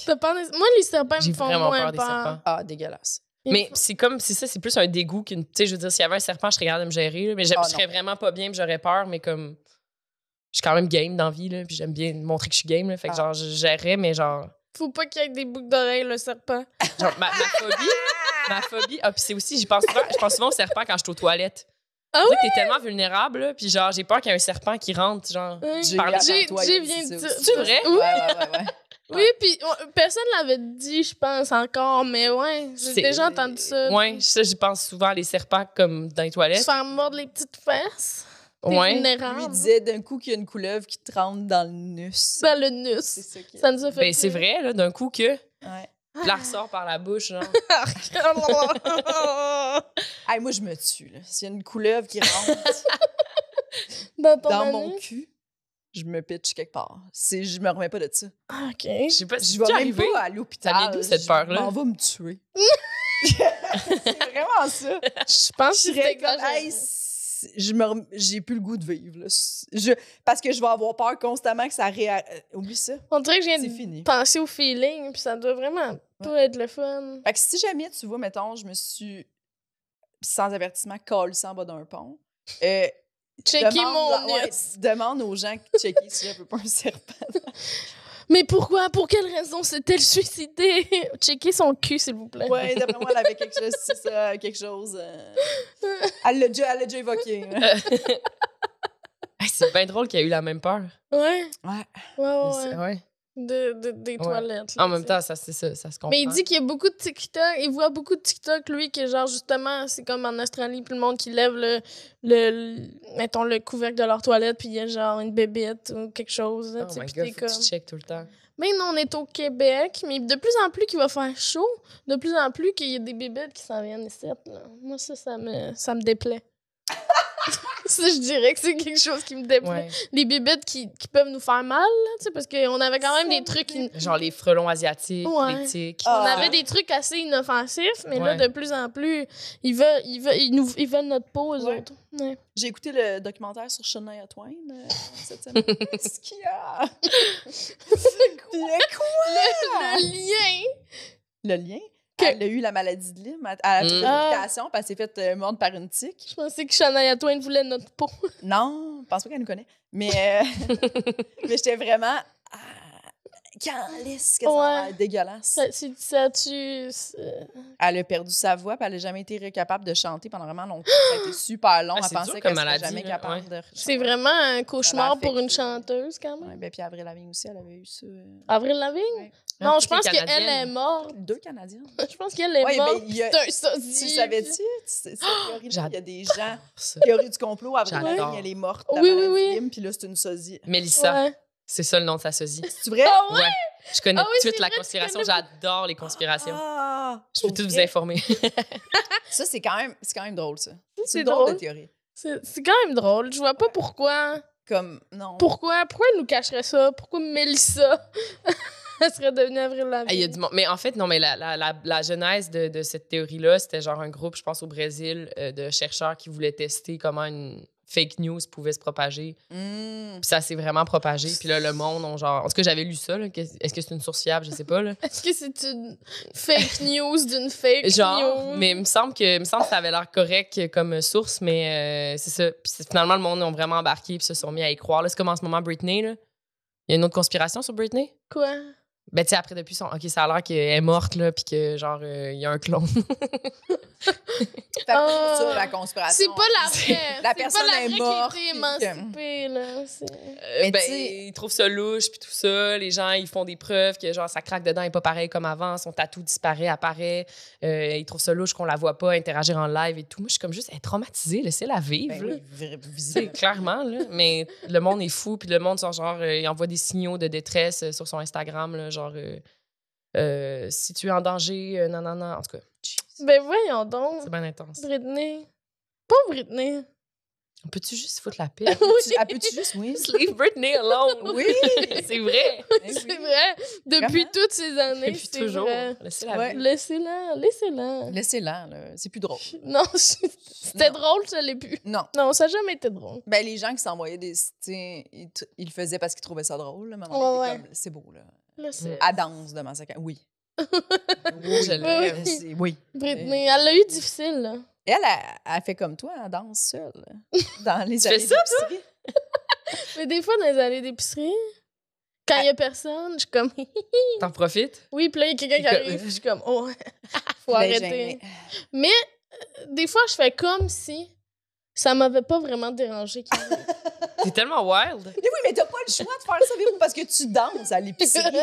T'as peur moi, les serpents me J'ai font vraiment moins peur des serpents. Ah, dégueulasse. Mais c'est comme... C'est ça, c'est plus un dégoût qu'une... Tu sais, je veux dire, s'il y avait un serpent, je serais capable de me gérer, là. Mais je serais vraiment pas bien, puis j'aurais peur, mais comme... Je suis quand même game dans la vie, là. Puis j'aime bien montrer que je suis game, là. Fait que genre, je gérerais, mais genre... Faut pas qu'il y ait des boucles d'oreilles, le serpent. Genre, ma phobie... Ah, puis c'est aussi... Je pense souvent au serpent quand je suis aux toilettes. Ah oui? T'es tellement vulnérable, là, puis genre, j'ai peur qu'il y ait un serpent qui rentre, genre, par la J'ai toi, viens il dit de ça dire. aussi. C'est vrai? Ouais. Oui, puis personne l'avait dit, je pense, encore, mais ouais, j'ai déjà entendu ça. Ouais, ça, j'y pense souvent, les serpents, comme dans les Se toilettes. faire mordre les petites fesses. T'es Ouais. vulnérable. Lui, il disait d'un coup qu'il y a une couleuvre qui te rentre dans le nus. Dans le nus. C'est ça qui Ça nous a fait Ben, c'est vrai, là, d'un coup que... Ouais. Puis la ressort par la bouche, genre. Hey, moi, je me tue, là. S'il y a une couleuvre qui rentre Dans ton dans anus? mon cul, je me pitch quelque part. Je me remets pas de ça. Ah, OK. Je sais pas, Je si vais tu même arrivé. pas à l'hôpital. Ça vient d'où, cette peur-là? Je m'en vais me tuer. C'est vraiment ça. Je pense Je que serais c'est comme, hey, j'ai plus le goût de vivre. Là. Parce que je vais avoir peur constamment que ça oublie ça. On dirait que je C'est viens fini. de penser au feeling, puis ça doit vraiment pas être le fun. Fait que si jamais tu vois, mettons, je me suis sans avertissement collé en bas d'un pont. Checker mon nus. Demande aux gens qui checker si je veux pas un serpent. Mais pourquoi? Pour quelle raison s'est-elle suicidée? Checker son cul, s'il vous plaît. Ouais, d'après moi, elle avait quelque chose, c'est ça, quelque chose. Elle l'a déjà évoqué. Hey, c'est bien drôle qu'il y ait eu la même peur. Ouais. Ouais. Ouais. Des toilettes. En même temps, ça se comprend. Mais il dit qu'il y a beaucoup de TikTok, il voit beaucoup de TikTok, lui, que genre, justement, c'est comme en Australie, puis le monde qui lève mettons, le couvercle de leur toilette, puis il y a genre une bébête ou quelque chose. Là, Oh tu sais, my puis God, t'es faut que comme... tu checkes tout le temps. Mais non, on est au Québec, mais de plus en plus qu'il va faire chaud, de plus en plus qu'il y a des bébêtes qui s'en viennent ici. Là. Moi, ça me déplaît. Ça, je dirais que c'est quelque chose qui me déplaît. Ouais. Les bébêtes qui peuvent nous faire mal, là, tu sais, parce qu'on avait quand même des trucs... Genre les frelons asiatiques, Ouais. les tiques. On avait des trucs assez inoffensifs, mais là, Ouais. de plus en plus, ils veulent notre peau, eux Ouais. autres. Ouais. J'ai écouté le documentaire sur Shania Twain cette semaine. Qu'est-ce qu'il y a? Le quoi? Le lien! Le lien? Elle a eu la maladie de Lyme. Elle a fait une médication, puis elle s'est fait mordre par une tique. Je pensais que Shania Twain voulait notre peau. Non, je pense pas qu'elle nous connaît. Mais j'étais vraiment... Calice, que ça a l'air dégueulasse. Elle a perdu sa voix, puis elle n'a jamais été capable de chanter pendant vraiment longtemps. Ça a été super long. Ah, Elle c'est pensait dur qu'elle comme serait maladie, jamais là, capable de C'est vraiment un cauchemar pour une affecté. chanteuse, quand même. Ouais, ben, puis Avril Lavigne aussi, elle avait eu ça. Avril Lavigne? Ouais. Non, je toutes les pense qu'elle Canadiennes. est morte. 2 Canadiennes. Je pense qu'elle est Ouais, morte. mais il y a- C'est un sosie. Tu savais-tu? C'est théorie-là. Il y a des gens... Ça. Théorie du complot, Avril J'adore. Lavigne, elle est morte. Oui, oui, oui. Puis là, c'est une sosie. Mélissa, Ouais. c'est ça le nom de sa sosie. C'est vrai? Ah ouais? Je connais Ah oui, tout de suite c'est la vrai, tu conspiration. connais- J'adore les conspirations. Ah! Je peux Pour tout vous vrai? informer. Ça, c'est quand même drôle, ça. C'est une drôle de drôle. théorie. C'est quand même drôle. Je vois pas pourquoi. comme, non. Pourquoi elle nous cacherait ça? Pourquoi Mélissa, elle serait devenue Avril Lavigne? Il y a du monde. Mais en fait, non, mais la genèse de cette théorie-là, c'était genre un groupe, je pense, au Brésil, de chercheurs qui voulaient tester comment une fake news pouvait se propager. Puis ça s'est vraiment propagé. Puis là, le monde, en tout cas, j'avais lu ça. Là. Est-ce que c'est une source fiable? Je sais pas. Là. Est-ce que c'est une fake news d'une fake news? Mais il me semble que ça avait l'air correct comme source, mais c'est ça. Puis finalement, le monde ont vraiment embarqué puis se sont mis à y croire. Là, c'est comme en ce moment Britney. Là. Il y a une autre conspiration sur Britney? Quoi? Ben, tu sais, après, depuis OK, ça a l'air qu'elle est morte, là, puis que, genre, il y a un clone. Sur la conspiration. C'est pas la vraie. La personne est morte. qui a été émancipée, là. Ils trouvent ça louche, puis tout ça. Les gens, ils font des preuves que, genre, ça craque dedans, elle est pas pareil comme avant. Son tatou disparaît, apparaît. Ils trouvent ça louche qu'on la voit pas interagir en live et tout. Moi, je suis comme juste, elle est traumatisée, laissez-la vivre. Ben oui, clairement, là. Mais le monde est fou, puis le monde, genre, il envoie des signaux de détresse sur son Instagram, là, genre, si tu es en danger, non. En tout cas, ben voyons donc. c'est bien intense. Britney. Pas Britney. Peux-tu juste foutre la paix? Peux-tu juste, oui. Leave Britney alone. Oui. C'est vrai. C'est vrai. Depuis toutes ces années, Depuis c'est toujours. vrai. Laissez-la Ouais. vie. Laissez-la. Laissez-la, là. C'est plus drôle. Non, c'était Non. drôle, ça l'est plus. Non. Non, ça n'a jamais été drôle. Ben, les gens qui s'envoyaient des... Ils le faisaient parce qu'ils trouvaient ça drôle. Là, à un moment donné, Ouais. comme, c'est beau, là. Là, c'est... À danse de Massacre. Oui. Je l'aime. Oui. Britney, elle l'a eu difficile, là. Elle fait comme toi, elle danse seule. Dans les Tu allées fais ça, toi? d'épicerie. Mais des fois, dans les allées d'épicerie, quand il y a personne, je suis comme... T'en profites? Oui, puis là, il y a quelqu'un qui arrive, puis je suis comme... Oh, faut Ben, arrêter. gênée. Mais des fois, je fais comme si ça m'avait pas vraiment dérangé. T'es tellement wild. Mais oui, mais t'as pas le choix de faire ça, Véro, parce que tu danses à l'épicerie.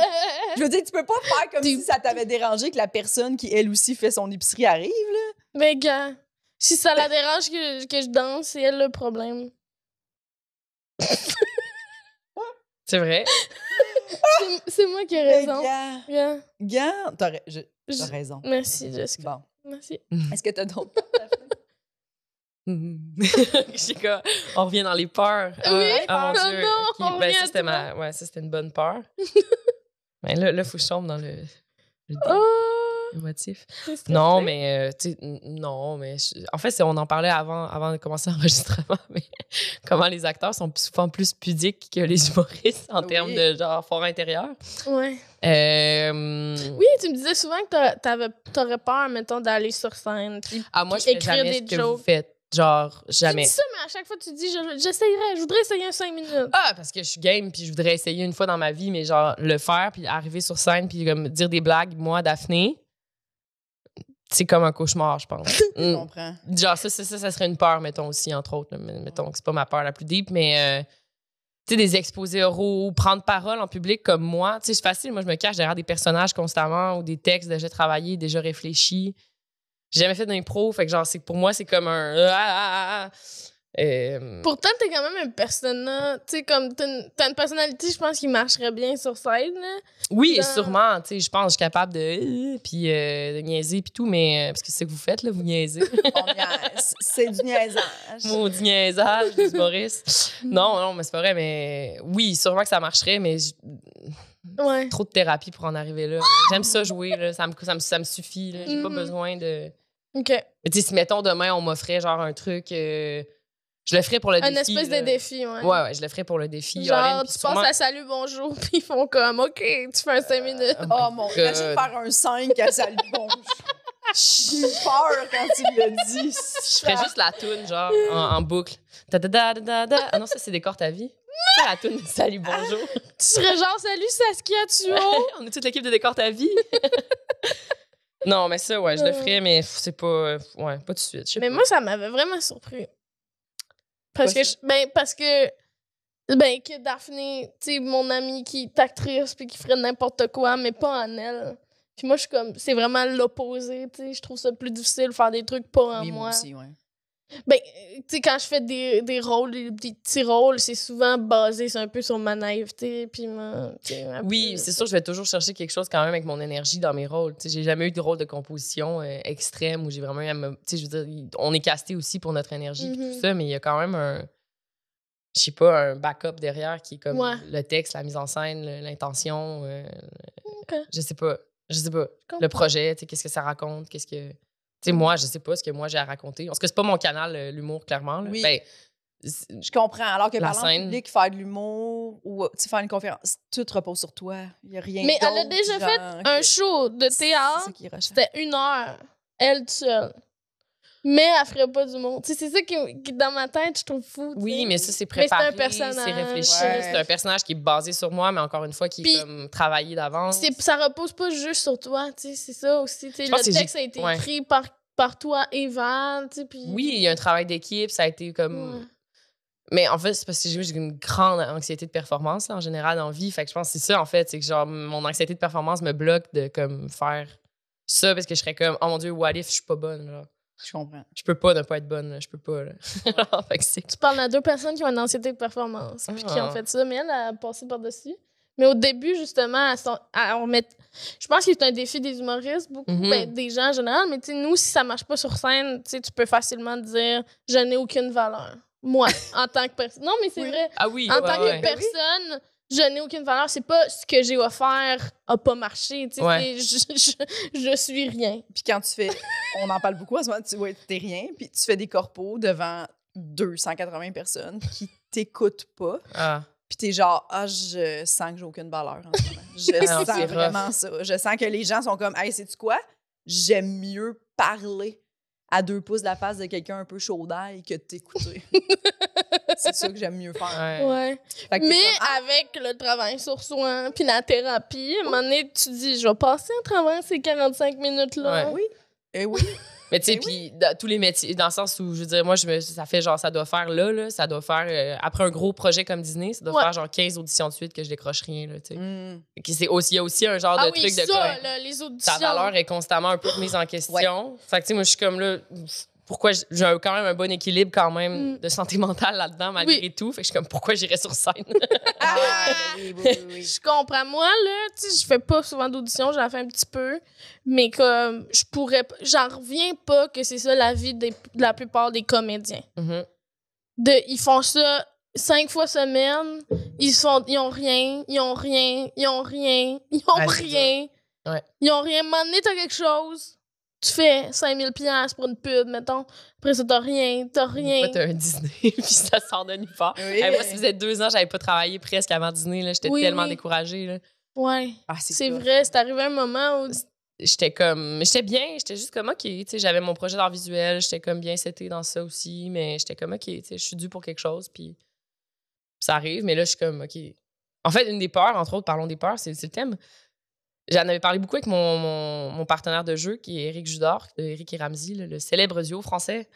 Je veux dire, tu peux pas faire comme si ça t'avait dérangé que la personne qui, elle aussi, fait son épicerie arrive, là. Mais gars, si ça la dérange que je danse, c'est elle le problème. C'est vrai. C'est moi qui ai Mais raison. gars, Gars, t'as raison. merci, Jessica. Bon. Merci. Est-ce que t'as d'autres? Chica, on revient dans les peurs. Oui, Ah, mon Dieu. non, Ok, on ben, revient ça, à c'était toi. ça, c'était une bonne peur. Mais là, faut que je tombe dans le Oh, motif. c'est stressé. Non, mais, tu sais, non, mais en fait, on en parlait avant de commencer l'enregistrement, mais comment les acteurs sont souvent plus pudiques que les humoristes en termes de genre fort intérieur. Ouais. Oui, tu me disais souvent que t'aurais peur, mettons, d'aller sur scène. Puis Moi, je puis fais écrire jamais des ce que vous jokes. faites. Genre, Tu jamais. dis ça, mais à chaque fois, tu dis j'essayerais, je voudrais essayer un 5 minutes. Ah, parce que je suis game, puis je voudrais essayer une fois dans ma vie, mais genre, le faire, puis arriver sur scène, puis comme dire des blagues, moi, Daphné, c'est comme un cauchemar, je pense. Je comprends. Genre, ça serait une peur, mettons, aussi, entre autres. Là. Mettons que c'est pas ma peur la plus deep, mais, tu sais, des exposés oraux, prendre parole en public comme moi. Tu sais, c'est facile, moi, je me cache derrière des personnages constamment ou des textes déjà travaillés, déjà réfléchis. J'ai jamais fait d'impro, fait que genre, pour moi, c'est comme un... Pourtant, t'es quand même un personnage, tu sais, comme t'as une personnalité, je pense, qui marcherait bien sur scène, là. Oui, Dans- sûrement, tu sais, je pense que je suis capable de niaiser puis tout, mais parce que c'est ce que vous faites, là, vous niaisez. C'est du niaisage. Maudit niaisage des humoristes. Non, mais c'est pas vrai, mais oui, sûrement que ça marcherait, mais Ouais. trop de thérapie pour en arriver là. J'aime ça jouer, là, ça me suffit, là, j'ai pas Mhm. besoin de... OK. Mais tu sais, si, mettons, demain, on m'offrait genre un truc, je le ferais pour le Un défi. espèce là. de défi, ouais. Ouais, je le ferais pour le défi. Genre, all-in, puis tu sûrement- passes à salut, bonjour, puis ils font comme, OK, tu fais un 5 minutes. Oh mon Dieu, God. imagine faire un 5 à Salut Bon. J'ai eu peur quand tu l'as dit. Je ferais juste la toune, genre, en boucle. Da-da-da-da-da. Ah non, ça, c'est Décore ta vie. C'est la toune de Salut, bonjour. Tu serais genre, salut Saskia, tu vois. On est toute l'équipe de Décore ta vie. Non, mais ça, ouais, je le ferais, mais c'est pas... ouais, pas tout de suite. Je sais Mais pas. moi, ça m'avait vraiment surpris. Parce que, que Daphné, tu sais, mon amie qui est actrice puis qui ferait n'importe quoi, mais pas en elle. Puis moi, je suis comme, c'est vraiment l'opposé, tu sais. Je trouve ça plus difficile de faire des trucs pas en Oui, moi. moi aussi, ouais. Ben, tu sais, quand je fais des rôles, des petits rôles, c'est souvent basé un peu sur ma naïveté, puis ma... Oui, c'est sûr, je vais toujours chercher quelque chose quand même avec mon énergie dans mes rôles. Tu sais, j'ai jamais eu de rôle de composition extrême où j'ai vraiment eu à me... Tu sais, je veux dire, on est casté aussi pour notre énergie puis tout ça, mais il y a quand même un... je sais pas, un backup derrière qui est comme le texte, la mise en scène, l'intention. Je sais pas. Le projet, tu sais, qu'est-ce que ça raconte, qu'est-ce que... Tu sais, moi, je sais pas ce que moi j'ai à raconter. Parce que c'est pas mon canal, l'humour, clairement. Là. Oui. Ben, je comprends. Alors que parler en scène... public, faire de l'humour ou faire une conférence, tout repose sur toi. Il y a rien Mais d'autre. elle a déjà fait un show de théâtre. C'était 1 heure, elle toute seule. Mais elle ferait pas d'humour. Tu sais, c'est ça qui, dans ma tête, je trouve fou. T'sais. Oui, mais ça, c'est préparé, c'est un personnage. C'est réfléchi. C'est un personnage qui est basé sur moi, mais encore une fois, qui est comme travaillé d'avance. Ça repose pas juste sur toi, tu sais, c'est ça aussi. Le texte a été écrit par toi et Val, tu sais. Oui, il y a un travail d'équipe, ça a été comme... Ouais. Mais en fait, c'est parce que j'ai une grande anxiété de performance, là, en général, dans la vie. Fait que je pense que c'est ça, en fait. C'est que, genre, mon anxiété de performance me bloque de, comme, faire ça parce que je serais comme, oh mon Dieu, what if je suis pas bonne, là. Je comprends. Je peux pas ne pas être bonne, là. Je peux pas, là. Fait que tu parles à 2 personnes qui ont une anxiété de performance puis qui ont fait ça, mais elle a passé par-dessus. Mais au début, justement, je pense que c'est un défi des humoristes, beaucoup, des gens en général, mais tu sais, nous, si ça marche pas sur scène, tu sais, tu peux facilement dire « je n'ai aucune valeur ». Moi, en tant que personne. Non, mais c'est vrai. Ah oui, en tant que personne, je n'ai aucune valeur. C'est pas ce que j'ai offert a pas marché. Tu sais, je suis rien. Puis quand tu fais... On en parle beaucoup à ce moment, t'es rien, puis tu fais des corpos devant 280 personnes qui t'écoutent pas. Puis t'es genre, je sens que j'ai aucune valeur en ce moment. Je sens vraiment ça. Je sens que les gens sont comme, hey, sais-tu quoi? J'aime mieux parler à 2 pouces de la face de quelqu'un un peu chaud d'ail que de t'écouter. C'est ça que j'aime mieux faire. Ouais. Mais avec le travail sur soi puis la thérapie, à un moment donné, tu dis, je vais passer à travers ces 45 minutes-là. Oui. Et oui. Mais tu sais, puis tous les métiers, dans le sens où, je veux dire, moi, ça fait genre, ça doit faire là, ça doit faire, après un gros projet comme Disney, ça doit faire genre 15 auditions de suite que je décroche rien, là, tu sais. Il y a aussi un genre de truc de ça, là, les auditions. Ta valeur est constamment un peu remise en question. Fait que, tu sais, moi, je suis comme là, pourquoi j'ai quand même un bon équilibre quand même de santé mentale là-dedans, malgré tout. Fait que je suis comme, pourquoi j'irais sur scène? Oui. Je comprends. Moi, là, tu sais, je fais pas souvent d'audition, j'en fais un petit peu, mais comme, j'en reviens pas que c'est ça la vie de la plupart des comédiens. Ils font ça 5 fois semaine, ils ont rien. Ils ont rien. Ils ont rien. À un moment donné, t'as quelque chose. Tu fais 5000 $ pour une pub, mettons. Après ça, t'as rien. Une fois, t'as un Disney, puis ça sort de nulle part. Moi, ça faisait 2 ans, j'avais pas travaillé presque avant Disney. Là. J'étais tellement découragée. Là. Ouais. C'est vrai, c'est arrivé un moment où... J'étais bien, j'étais juste comme, OK, tu sais, j'avais mon projet d'art visuel, j'étais comme bien setée dans ça aussi, mais j'étais comme, OK, tu sais, je suis due pour quelque chose, puis ça arrive, mais là, je suis comme, OK. En fait, une des peurs, entre autres, parlons des peurs, c'est le thème. J'en avais parlé beaucoup avec mon partenaire de jeu, qui est Éric Judor, de Éric et Ramsey, le célèbre duo français.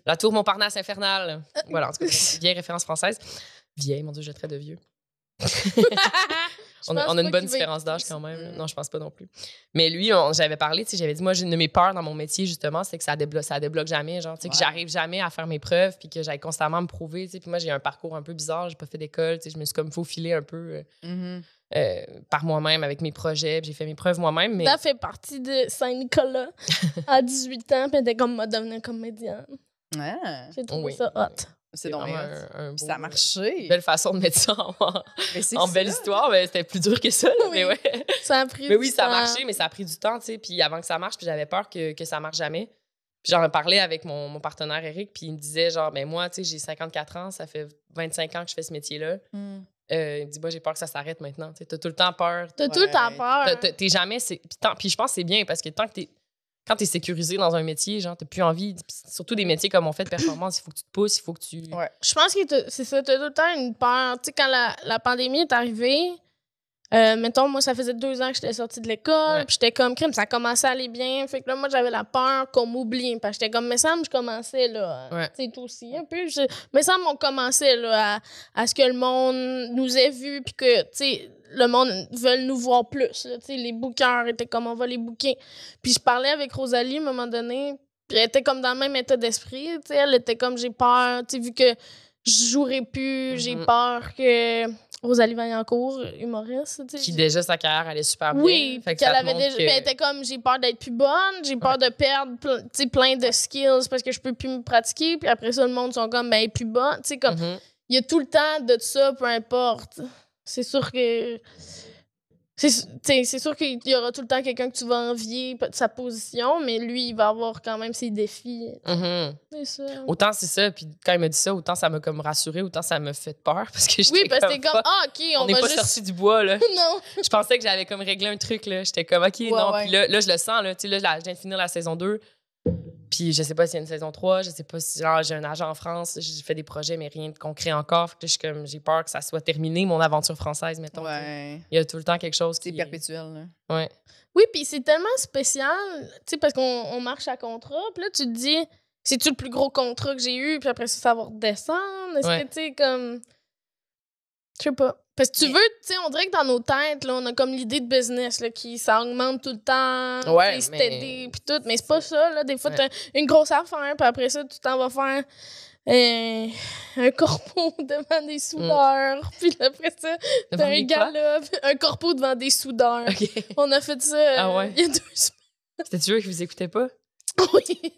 La tour Montparnasse infernale. Voilà, en tout cas, vieille référence française. Vieille, mon Dieu, je traite de vieux. on a une bonne différence d'âge quand même. Non, je pense pas non plus. Mais lui, j'avais parlé, j'avais dit, moi, j'ai une de mes peurs dans mon métier, justement, c'est que ça débloque jamais. Genre, que j'arrive jamais à faire mes preuves, puis que j'aille constamment me prouver. Puis moi, j'ai un parcours un peu bizarre, j'ai pas fait d'école, je me suis comme faufilée un peu. Par moi-même avec mes projets, j'ai fait mes preuves moi-même. Mais... T'as fait partie de Saint-Nicolas à 18 ans, puis t'es comme moi devenir comédienne. J'ai trouvé ça hot. C'est donc un ça a marché. Belle façon de mettre ça en belle histoire, mais c'était plus dur que ça. Là, mais ouais. Ça a pris mais oui, ça a marché, mais ça a pris du temps, tu sais. Puis avant que ça marche, puis j'avais peur que ça marche jamais. Puis j'en ai parlé avec mon partenaire Éric, puis il me disait genre, ben moi, tu sais, j'ai 54 ans, ça fait 25 ans que je fais ce métier-là. Il me dit, j'ai peur que ça s'arrête maintenant. T'as tout le temps peur. T'as tout le temps peur. T'es jamais... Puis je pense que c'est bien parce que quand t'es sécurisé dans un métier, genre, t'as plus envie... Surtout des métiers comme on fait de performance, il faut que tu te pousses, il faut que tu... Je pense que c'est ça, t'as tout le temps une peur. Tu sais, quand la pandémie est arrivée, mettons, moi, ça faisait 2 ans que j'étais sortie de l'école, puis j'étais comme, crime, ça commençait à aller bien. Fait que là, moi, j'avais la peur qu'on m'oublie. Parce que j'étais comme, mais ça me je commençais, là, tu sais, toi aussi, un peu. Mais ça on commençait, là, à ce que le monde nous ait vus, puis que, tu sais, le monde veut nous voir plus, tu sais, les bookers étaient comme, on va les booker. Puis je parlais avec Rosalie, à un moment donné, puis elle était comme dans le même état d'esprit, tu sais, elle était comme, j'ai peur, tu sais, vu que je jouerai plus, j'ai peur que... Rosalie Vaillancourt, humoriste. Qui déjà, sa carrière allait super bien. Oui, qu'elle avait déjà... Elle était comme, j'ai peur d'être plus bonne, j'ai peur de perdre plein de skills parce que je peux plus me pratiquer. Puis après ça, le monde sont comme, ben, elle est plus bonne. Tu sais, comme, il y a tout le temps de ça, peu importe. C'est sûr que... C'est sûr qu'il y aura tout le temps quelqu'un que tu vas envier de sa position, mais lui, il va avoir quand même ses défis. C'est ça. Autant c'est ça, puis quand il m'a dit ça, autant ça m'a comme rassuré, autant ça m'a fait peur. Parce que oui, parce que t'es comme, OK, on n'est pas sorti du bois, là. Non. Je pensais que j'avais comme réglé un truc, là. J'étais comme, OK, non. Puis là, je le sens, là. Tu sais, là, je viens de finir la saison 2. Puis je sais pas s'il y a une saison 3, je sais pas si genre, j'ai un agent en France, j'ai fait des projets, mais rien de concret encore. Fait que je suis comme, j'ai peur que ça soit terminé, mon aventure française, mettons. Il y a tout le temps quelque chose qui... C'est perpétuel, là. Ouais. Oui, puis c'est tellement spécial, tu sais, parce qu'on marche à contrat, puis là, tu te dis, c'est-tu le plus gros contrat que j'ai eu, puis après ça va redescendre? Est-ce que, tu sais, comme... Je sais pas. Parce que tu veux, tu sais, on dirait que dans nos têtes, là, on a comme l'idée de business, là, ça augmente tout le temps, c'est steady, puis tout, mais c'est pas ça, là. Des fois, t'as une grosse affaire, puis après ça, tu t'en vas faire un corpo devant des soudeurs, puis après ça, t'as un gala, un corpo devant des soudeurs. Okay. On a fait ça il y a 2 semaines. C'était-tu eux qui vous écoutaient pas? Oui.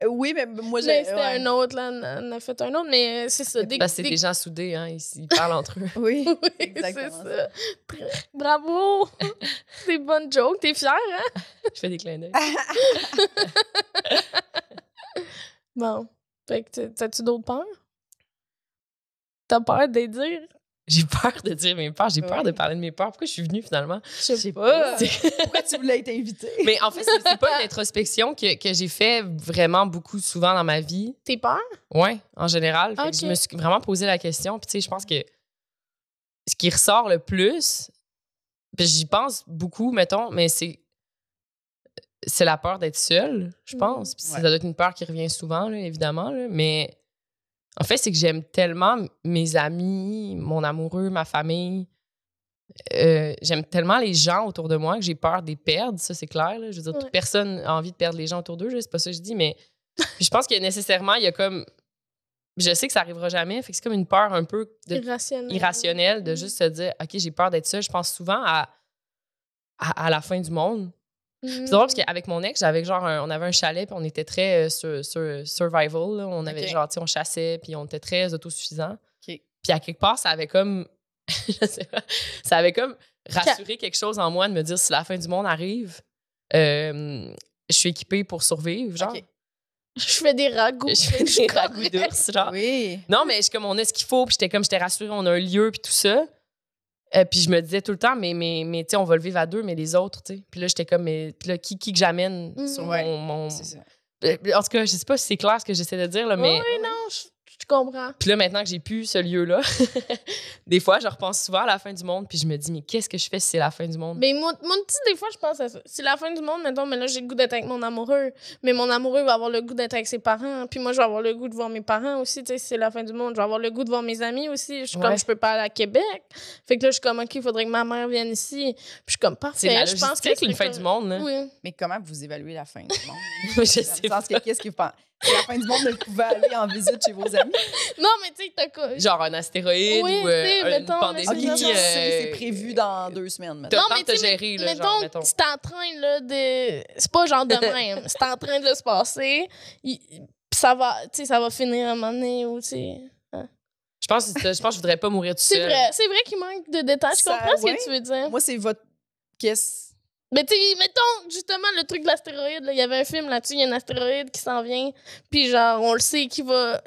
Oui, mais moi, c'était un autre, là. On a fait un autre, mais c'est ça. Parce que c'est des gens soudés, hein. Ils parlent entre eux. Oui, exactement. C'est ça. Bravo! C'est une bonne joke. T'es fière, hein? Je fais des clins d'œil. Bon. Fait que t'as-tu d'autres peurs? T'as peur de les dire? J'ai peur de dire mes peurs. J'ai peur de parler de mes peurs. Pourquoi je suis venue, finalement? Je sais pas. Pourquoi tu voulais être invitée? Mais en fait, c'est pas une introspection que j'ai fait vraiment beaucoup souvent dans ma vie. Tes peurs? Oui, en général. Fait que je me suis vraiment posé la question. Puis tu sais, je pense que ce qui ressort le plus, puis j'y pense beaucoup, mettons, mais c'est la peur d'être seule, je pense. Puis ça doit être une peur qui revient souvent, là, évidemment. Là, mais... En fait, c'est que j'aime tellement mes amis, mon amoureux, ma famille. J'aime tellement les gens autour de moi que j'ai peur de les perdre, ça, c'est clair. Là. Je veux dire, toute personne a envie de perdre les gens autour d'eux, c'est pas ça que je dis, mais je pense que nécessairement, il y a comme... Je sais que ça arrivera jamais, fait que c'est comme une peur un peu irrationnelle de juste se dire, OK, j'ai peur d'être seule. Je pense souvent à la fin du monde. C'est drôle parce qu'avec mon ex, j'avais genre on avait un chalet puis on était très sur survival. Là. On avait genre, tu sais, on chassait puis on était très autosuffisants. Puis à quelque part, ça avait comme je sais pas, ça avait comme rassuré quelque chose en moi de me dire si la fin du monde arrive, je suis équipée pour survivre, genre. Je fais des ragoûts. Je fais des ragoûts d'ours, genre. Oui. Non, mais comme on a ce qu'il faut, puis j'étais rassurée, on a un lieu puis tout ça. Puis je me disais tout le temps, mais tu sais, on va le vivre à 2, mais les autres, tu sais. Puis là, j'étais comme, mais puis là, qui que j'amène sur mon... C'est ça. En tout cas, je sais pas si c'est clair ce que j'essaie de dire, là, mais... Oui, non, je comprends. Puis là, maintenant que j'ai plus ce lieu-là, des fois, je repense souvent à la fin du monde, puis je me dis, mais qu'est-ce que je fais si c'est la fin du monde? Mais moi, des fois, je pense à ça. C'est la fin du monde, mettons, mais là, j'ai le goût d'être avec mon amoureux. Mais mon amoureux va avoir le goût d'être avec ses parents. Puis moi, je vais avoir le goût de voir mes parents aussi, tu sais, si c'est la fin du monde. Je vais avoir le goût de voir mes amis aussi. Je suis comme, je peux pas aller à Québec. Fait que là, je suis comme, OK, il faudrait que ma mère vienne ici. Puis je suis comme, parfait. C'est la logistique, je pense que une fin du monde, là. Oui. Mais comment vous évaluez la fin du monde? Je sais pas. Qu'est-ce que vous pensez? La fin du monde, vous pouvez aller en visite chez vos amis? Non, mais tu sais, t'as quoi? Genre un astéroïde ou une pandémie. C'est prévu dans 2 semaines. T'as le temps de te gérer, là, genre, mettons. C'est en train, là, de... C'est pas genre de même. C'est en train de se passer. Ça va, tu sais, ça va finir à un moment donné ou, tu sais... Je pense que je voudrais pas mourir tout seul. C'est vrai qu'il manque de détails. Je comprends ce que tu veux dire. Moi, c'est votre... Qu'est-ce... Mais tu sais, mettons, justement, le truc de l'astéroïde, il y avait un film là-dessus, il y a un astéroïde qui s'en vient, puis genre, on le sait qui va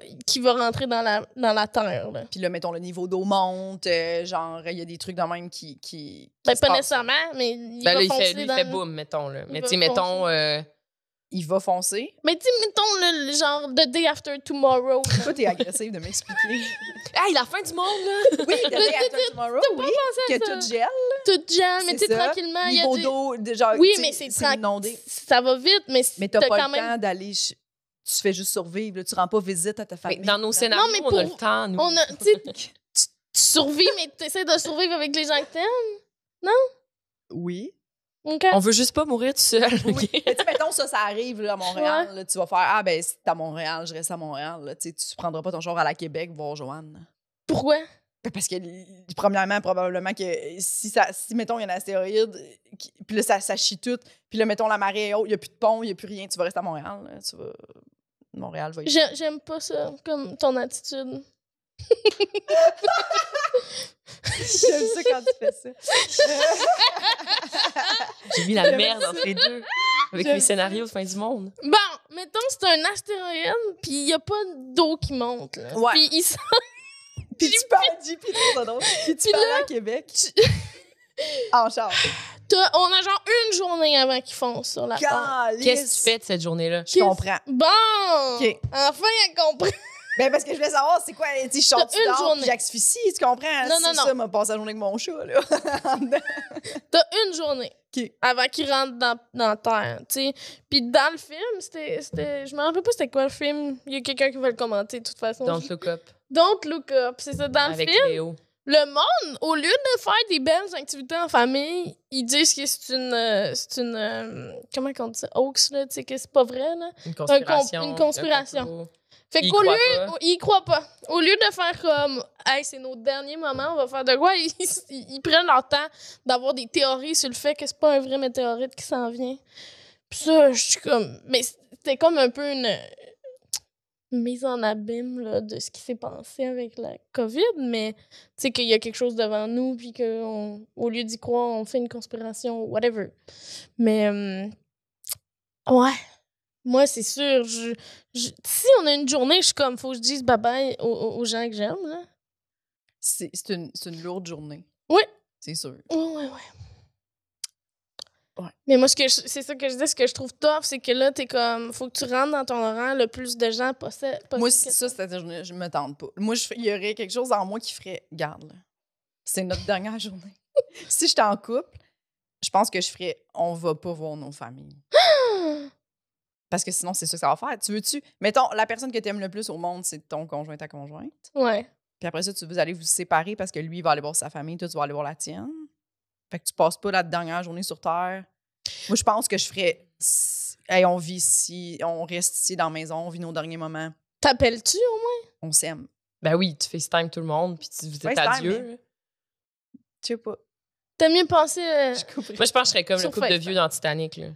rentrer dans la Terre. Là. Puis là, mettons, le niveau d'eau monte, genre, il y a des trucs dans même qui ben, pas nécessairement, mais il va foncer il fait boum, mettons. Là. Mais tu sais, mettons... Il va foncer. Mais tu sais, mettons, le genre, The Day After Tomorrow. Toi, t'es agressive de m'expliquer. Hey, la fin du monde, là! Oui, The Day After Tomorrow, oui, que tout gèle. Tout gèle, mais tu sais, tranquillement, il y a niveau d'eau, genre, oui, mais c'est inondé. Ça va vite, mais t'as pas le temps d'aller... Tu fais juste survivre, là, tu rends pas visite à ta famille. Mais dans nos scénarios, on a le temps, nous. Tu survis, mais tu essaies de survivre avec les gens que t'aimes, non? Oui. Okay. On veut juste pas mourir tout seul. Oui. Mais tu mettons, ça arrive là, à Montréal. Là, tu vas faire, ah, ben, c'est à Montréal, je reste à Montréal. Là, tu prendras pas ton genre à la Québec voir Joanne. Pourquoi? Parce que, premièrement, probablement que si mettons, il y a un astéroïde, puis là, ça chie tout, puis là, mettons, la marée est haute, il n'y a plus de pont, il n'y a plus rien, tu vas rester à Montréal. Là, Montréal va être... J'aime pas ça, comme ton attitude. J'aime ça quand tu fais ça. J'ai mis la merde entre les deux. Avec mes scénarios de fin du monde. Bon, mettons que c'est un astéroïde, puis il n'y a pas d'eau qui monte. Là. Ouais. Puis il sent... Puis tu parles à JP, puis tu parles à Québec. En char. On a genre une journée avant qu'ils foncent sur la Terre. Qu'est-ce que tu fais de cette journée-là? Je comprends. Bon! OK. Enfin, elle comprend. Ben, parce que je voulais savoir, c'est quoi, tu sais, je sors du une dehors, journée. puis j'asphyxie, tu comprends? Non, c'est ça, m'a passé la journée avec mon chat, là. T'as une journée OK. avant qu'ils rentrent dans la Terre, tu sais. Puis dans le film, c'était... Je me rappelle pas c'était quoi le film. Il y a quelqu'un qui va le commenter, de toute façon. Don't Look Up. Don't Look Up. C'est ça, dans Avec le film. Léo. Le monde, au lieu de faire des belles activités en famille, ils disent que c'est une comment on dit ça? Hoax, là, tu sais, que c'est pas vrai, là. Une conspiration. Une conspiration. Fait Ils qu'au lieu, croient pas. ils croient pas. Au lieu de faire comme, hey, c'est nos derniers moments, on va faire de quoi, ils prennent leur temps d'avoir des théories sur le fait que c'est pas un vrai météorite qui s'en vient. Puis ça, je suis comme, mais c'était comme un peu une mise en abîme là, de ce qui s'est passé avec la COVID, mais tu sais qu'il y a quelque chose devant nous, puis qu'au lieu d'y croire, on fait une conspiration, whatever. Mais, ouais. Moi, c'est sûr, si on a une journée, je suis comme, faut que je dise bye-bye aux gens que j'aime, là. C'est une lourde journée. Oui. C'est sûr. Ouais. Mais moi, c'est ça que je dis, ce que je trouve tough, c'est que là, t'es comme, faut que tu rentres dans ton horaire le plus de gens possible. Moi, ça, c'est-à-dire, je me tente pas. Moi, il y aurait quelque chose en moi qui ferait, garde, là, c'est notre dernière journée. Si j'étais en couple, je pense que je ferais, on va pas voir nos familles. Parce que sinon, c'est ça que ça va faire. Tu veux-tu, mettons, la personne que tu aimes le plus au monde, c'est ton conjoint, ta conjointe. Ouais. Puis après ça, vous allez vous séparer parce que lui, il va aller voir sa famille, toi, tu vas aller voir la tienne. Fait que tu passes pas la dernière journée sur Terre. Moi, je pense que je ferais, hey, on vit ici, on reste ici dans la maison, on vit nos derniers moments. T'appelles-tu au moins? On s'aime. Ben oui, tu FaceTime tout le monde, puis vous êtes FaceTime, adieu. mais- Je sais pas. T'as mieux pensé... Moi, je pense que je serais comme Sur le couple de FaceTime. vieux dans Titanic, là.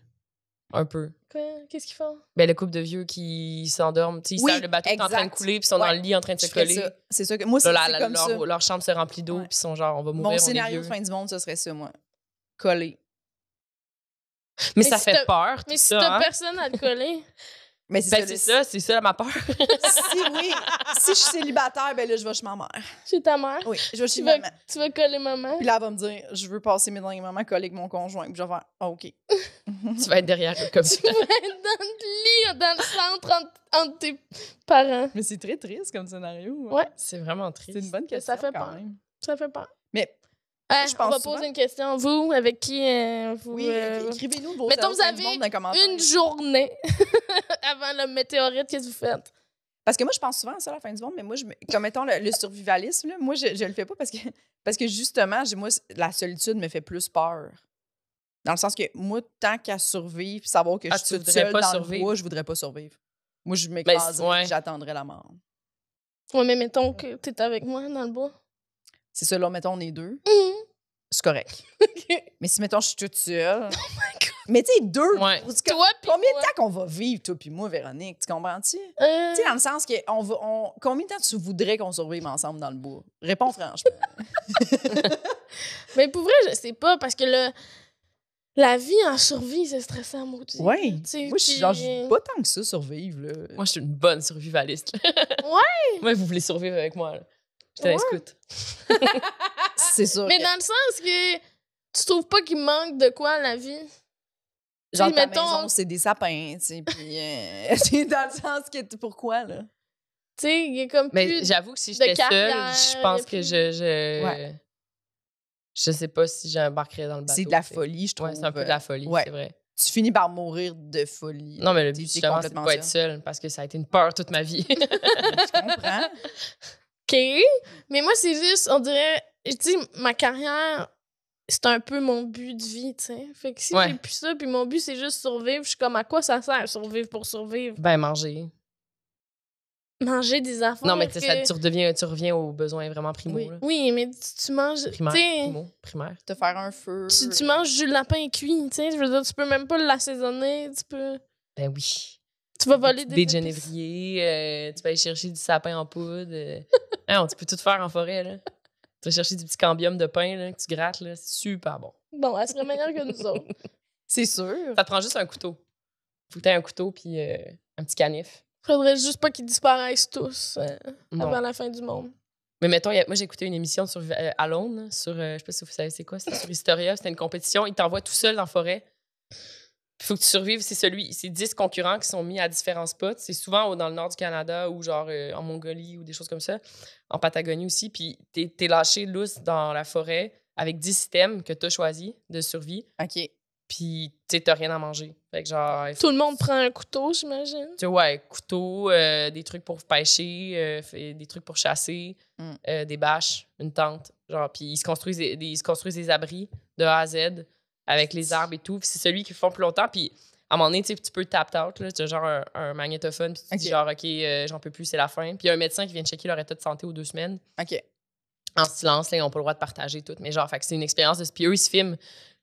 Un peu. Quoi? Qu'est-ce qu'ils font? Ben, le couple de vieux qui s'endorment. Tu sais, ils Oui, savent le bateau est en train de exact. couler, puis ils sont dans Ouais. le lit en train de se Je ferais coller. ça. C'est ça que moi, c'est Là, comme ça. leur chambre se remplit d'eau, Ouais. puis ils sont genre, on va mourir, Mon on est scénario de vieux. fin du monde, ce serait ça, moi. Coller. Mais Mais ça si fait t'as- peur, tout Mais si ça, t'as hein? personne à te coller... Mais Ben, c'est ça, ma peur. Si je suis célibataire, ben là, je vais chez ma mère. Chez ta mère? Oui, je vais chez Tu ma vas, mère. tu vas coller maman? Puis là, elle va me dire, je veux passer mes derniers moments collés avec mon conjoint. Puis je vais faire, ah, OK. Tu vas être derrière eux comme ça. Tu vas être dans le lit, dans le centre, entre tes parents. Mais c'est très triste comme scénario. Ouais. C'est vraiment triste. C'est une bonne question. Ça fait quand peur. même. Ça fait peur. Mais je On pense va souvent- poser une question. Vous, avec qui vous... oui, écrivez-nous vos mettons, services vous du monde avez dans les commentaires. une journée avant le météorite, qu'est-ce que vous faites? Parce que moi, je pense souvent à ça à la fin du monde, mais moi, comme mettons le survivalisme, là, moi, je le fais pas parce que justement, moi, la solitude me fait plus peur. Dans le sens que moi, tant qu'à survivre, puis savoir que je Tu suis toute voudrais seule pas dans survivre? le bois, je voudrais pas survivre. Moi, je m'écraserais, ouais. puis j'attendrais la mort. Ouais, mais mettons que t'es avec moi dans le bois. C'est ça, là, mettons, on est deux, Mhm. c'est correct. OK. Mais si, mettons, je suis toute seule... Mais tu sais, deux, Ouais. parce que Toi pis combien de moi. temps qu'on va vivre, toi puis moi, Véronique? Tu comprends-tu? Tu Euh, sais, dans le sens que combien de temps tu voudrais qu'on survive ensemble dans le bois? Réponds franchement. Mais pour vrai, je sais pas, parce que la vie en survie, c'est stressant, maudit. Oui. Tu sais, Moi, je suis puis- genre, je veux pas tant que ça survivre, là. Moi, je suis une bonne survivaliste. Ouais! Moi, vous voulez survivre avec moi, là. Je te laisse écoute. C'est sûr. Mais que, dans le sens que tu trouves pas qu'il manque de quoi à la vie? genre, tu sais, ta mettons- maison, c'est des sapins, tu sais, puis c'est dans le sens que, pourquoi, là? Tu sais, il y a comme Mais plus... j'avoue que si de j'étais seule, carrière, je pense y a que plus- Ouais. je sais pas si j'embarquerais dans le bateau. C'est de la tu sais. folie, je trouve. Ouais, c'est un peu de la folie, ouais. c'est vrai. Tu finis par mourir de folie. Non, mais le T'es but, justement, c'est de complètement pas être seule, parce que ça a été une peur toute ma vie. Je comprends. OK. Mais moi, c'est juste, on dirait... Je dis, ma carrière, c'est un peu mon but de vie, tu sais. Fait que si Ouais. j'ai plus ça, puis mon but, c'est juste survivre, je suis comme, à quoi ça sert, survivre pour survivre? Ben, manger. Manger des affaires Non, mais tu sais, que- tu reviens aux besoins vraiment primaux, Oui. là. Oui, mais tu manges... Primaire, tu sais, primaire. Te faire un feu. tu manges du lapin cuit, tu sais. Je veux dire, tu peux même pas l'assaisonner, tu peux... Ben oui. Tu vas voler des genévriers, tu vas aller chercher du sapin en poudre. Non, tu peux tout faire en forêt, là. Tu vas chercher du petit cambium de pain là, que tu grattes, là. C'est super bon. Bon, elle serait meilleure que nous autres. C'est sûr. Ça te prend juste un couteau. Faut que t'aies un couteau puis un petit canif. Faudrait juste pas qu'ils disparaissent tous avant la fin du monde. Mais mettons, moi, j'ai écouté une émission sur Alone, sur, je sais pas si vous savez c'est quoi, c'était sur Historia, c'était une compétition. Ils t'envoient tout seul dans la forêt. Il faut que tu survives. C'est 10 concurrents qui sont mis à différents spots. C'est souvent dans le nord du Canada ou genre en Mongolie ou des choses comme ça. En Patagonie aussi. Puis t'es lâché lousse dans la forêt avec 10 systèmes que t'as choisis de survie. OK. Puis t'as rien à manger. Fait que genre... Tout le monde prend un couteau, j'imagine. Ouais, couteau, des trucs pour pêcher, des trucs pour chasser, des bâches, une tente. Genre, puis ils se construisent des abris de A à Z avec les arbres et tout. Puis c'est celui qui font plus longtemps. Puis à un moment donné, tu peux tap out. Tu as genre un magnétophone. Puis tu dis genre, OK, j'en peux plus, c'est la fin. Puis il y a un médecin qui vient checker leur état de santé aux 2 semaines. OK. En silence, là, ils n'ont pas le droit de partager tout. Mais genre, fait que c'est une expérience de... Puis eux, ils se filment.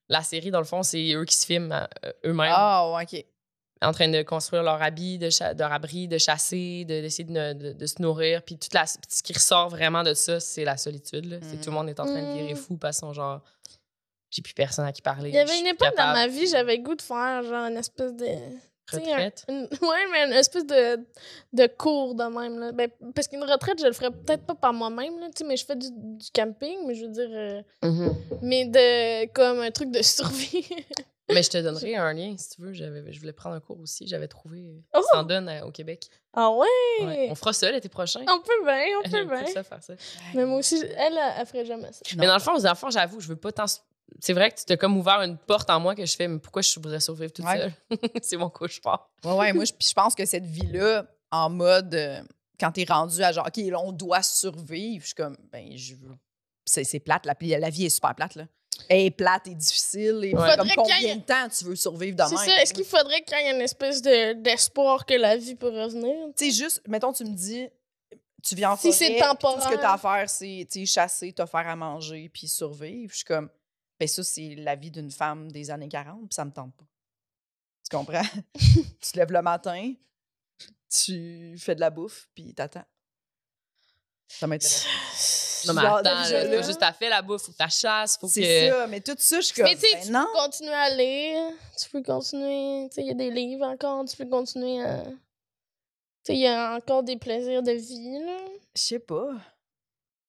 La série, dans le fond, c'est eux qui se filment eux-mêmes. Ah, OK. En train de construire leur abri, leur abri, de chasser, d'essayer de se nourrir. Puis ce qui ressort vraiment de ça, c'est la solitude. Là. C'est tout le monde est en train de virer fou parce qu'ils sont genre... J'ai plus personne à qui parler. Il y avait une époque dans ma vie, j'avais le goût de faire genre une espèce de... Retraite? Ouais, mais une espèce de cours de même. Là. Ben, parce qu'une retraite, je le ferais peut-être pas par moi-même, là, mais je fais du camping, mais je veux dire... Mais comme un truc de survie. Mais je te donnerai un lien, si tu veux. Je voulais prendre un cours aussi. J'avais trouvé... Oh! Ça en donne au Québec. Ah ouais? Ouais. On fera ça l'été prochain. On peut bien, on peut J'aime bien. ça, faire ça. Mais moi aussi, elle ferait jamais ça. Mais dans le fond, aux enfants, j'avoue, je veux pas tant... C'est vrai que tu t'as comme ouvert une porte en moi que je fais, mais pourquoi je voudrais survivre toute seule? C'est mon cauchemar. Ouais, moi, je pense que cette vie-là, en mode, quand t'es rendu à genre, OK, là, on doit survivre, je suis comme, ben, je veux. C'est plate, la vie est super plate, là. Elle est plate et difficile. Et comme combien de temps tu veux survivre de même? C'est ça. Est-ce qu'il faudrait qu'il y ait une espèce d'espoir que la vie peut revenir? Tu sais, juste, mettons, tu me dis, tu viens en forêt, c'est temporaire. tout ce que t'as à faire, c'est chasser, te faire à manger, puis survivre. Je suis comme, ben ça, c'est la vie d'une femme des années 40, puis ça me tente pas. Tu comprends? Tu te lèves le matin, tu fais de la bouffe, puis t'attends. Ça m'intéresse. Non, mais attends, faut juste t'as fait la bouffe, faut que t'as chasse, faut que... C'est ça, mais tout ça, je suis comme, mais tu sais, tu non. peux continuer à lire, tu peux continuer, tu sais, il y a des livres encore, tu peux continuer à... Tu sais, il y a encore des plaisirs de vie, là. Je sais pas.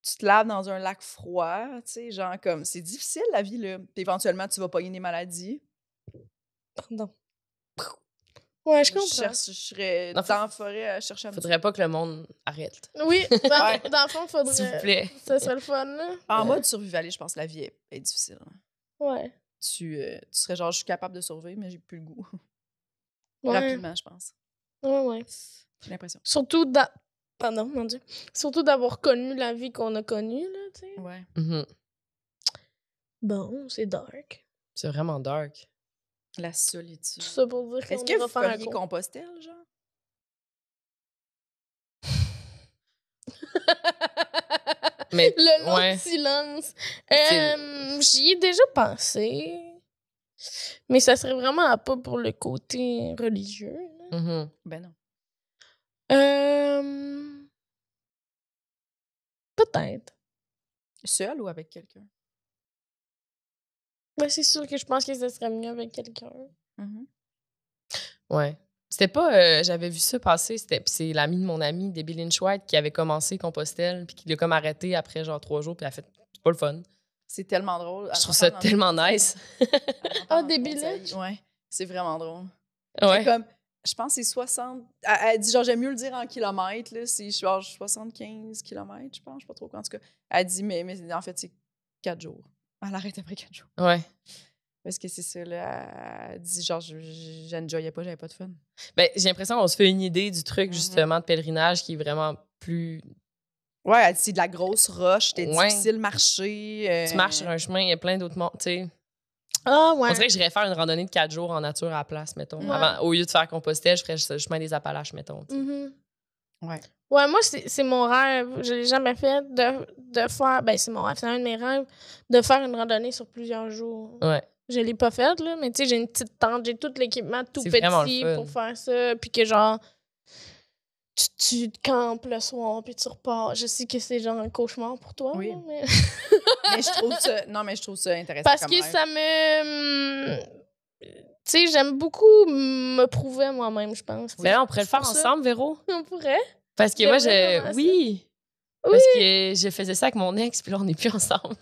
Tu te laves dans un lac froid, tu sais, genre comme, c'est difficile la vie, là. Puis éventuellement, tu vas pogner des maladies. Pardon. Ouais, je comprends. Je serais dans la forêt à chercher un Faudrait pas que le monde arrête. Oui, dans le fond, faudrait... S'il vous plaît. Ça serait le fun, là. En mode survivaliste, je pense que la vie est difficile. Ouais. Tu serais genre, je suis capable de survivre, mais j'ai plus le goût. Ouais. Rapidement, je pense. Ouais. J'ai l'impression. Surtout Pardon, mon Dieu. Surtout d'avoir connu la vie qu'on a connue, là, tu sais. Ouais. Bon, c'est dark. C'est vraiment dark. La solitude. Tout ça pour dire qu'on Est-ce que vous faire un feriez cours. Compostelle, genre? Mais, le long silence. J'y ai déjà pensé. Mais ça serait vraiment pas pour le côté religieux. Là. Ben non. Peut-être. Seul ou avec quelqu'un? Ben, c'est sûr que je pense que ça serait mieux avec quelqu'un. Ouais. C'était pas... j'avais vu ça passer. Puis c'est l'ami de mon ami, Debbie Lynch White, qui avait commencé Compostelle, puis qui l'a comme arrêté après genre 3 jours, puis elle a fait... C'est pas le fun. C'est tellement drôle. Je trouve ça tellement nice. Ah, Debbie Lynch? Ouais. C'est vraiment drôle. Ouais. C'est comme... Je pense que c'est 60... Elle dit, genre, j'aime mieux le dire en kilomètres, là. C'est genre 75 kilomètres, je pense. Je sais pas trop quoi. En tout cas, elle dit, mais en fait, c'est 4 jours. Elle arrête après 4 jours. Ouais. Parce que c'est ça, là. Elle dit, genre, j'enjoyais pas, j'avais pas de fun. Ben, j'ai l'impression qu'on se fait une idée du truc, justement, de pèlerinage qui est vraiment plus... Ouais, elle dit, c'est de la grosse roche, c'était difficile de marcher. Tu marches sur un chemin, il y a plein d'autres mondes, tu sais. Ah, ouais. On dirait que j'irais faire une randonnée de 4 jours en nature à la place, mettons. Ouais. Au lieu de faire Compostelle, je ferais le chemin des Appalaches, mettons. Ouais. Ouais, moi, c'est mon rêve. Je l'ai jamais fait de faire... Ben, c'est mon rêve. C'est un de mes rêves de faire une randonnée sur plusieurs jours. Ouais. je l'ai pas faite, là, mais tu sais, j'ai une petite tente, j'ai tout l'équipement tout petit pour faire ça, puis que genre, tu te campes le soir, puis tu repars. Je sais que c'est genre un cauchemar pour toi, oui. Là, mais... mais je trouve ça intéressant. Parce que ça me... Tu sais, j'aime beaucoup me prouver à moi-même, je pense. Mais là, on pourrait le faire ensemble, Véro? On pourrait. Parce que moi, oui. Parce que je faisais ça avec mon ex, puis là, on n'est plus ensemble.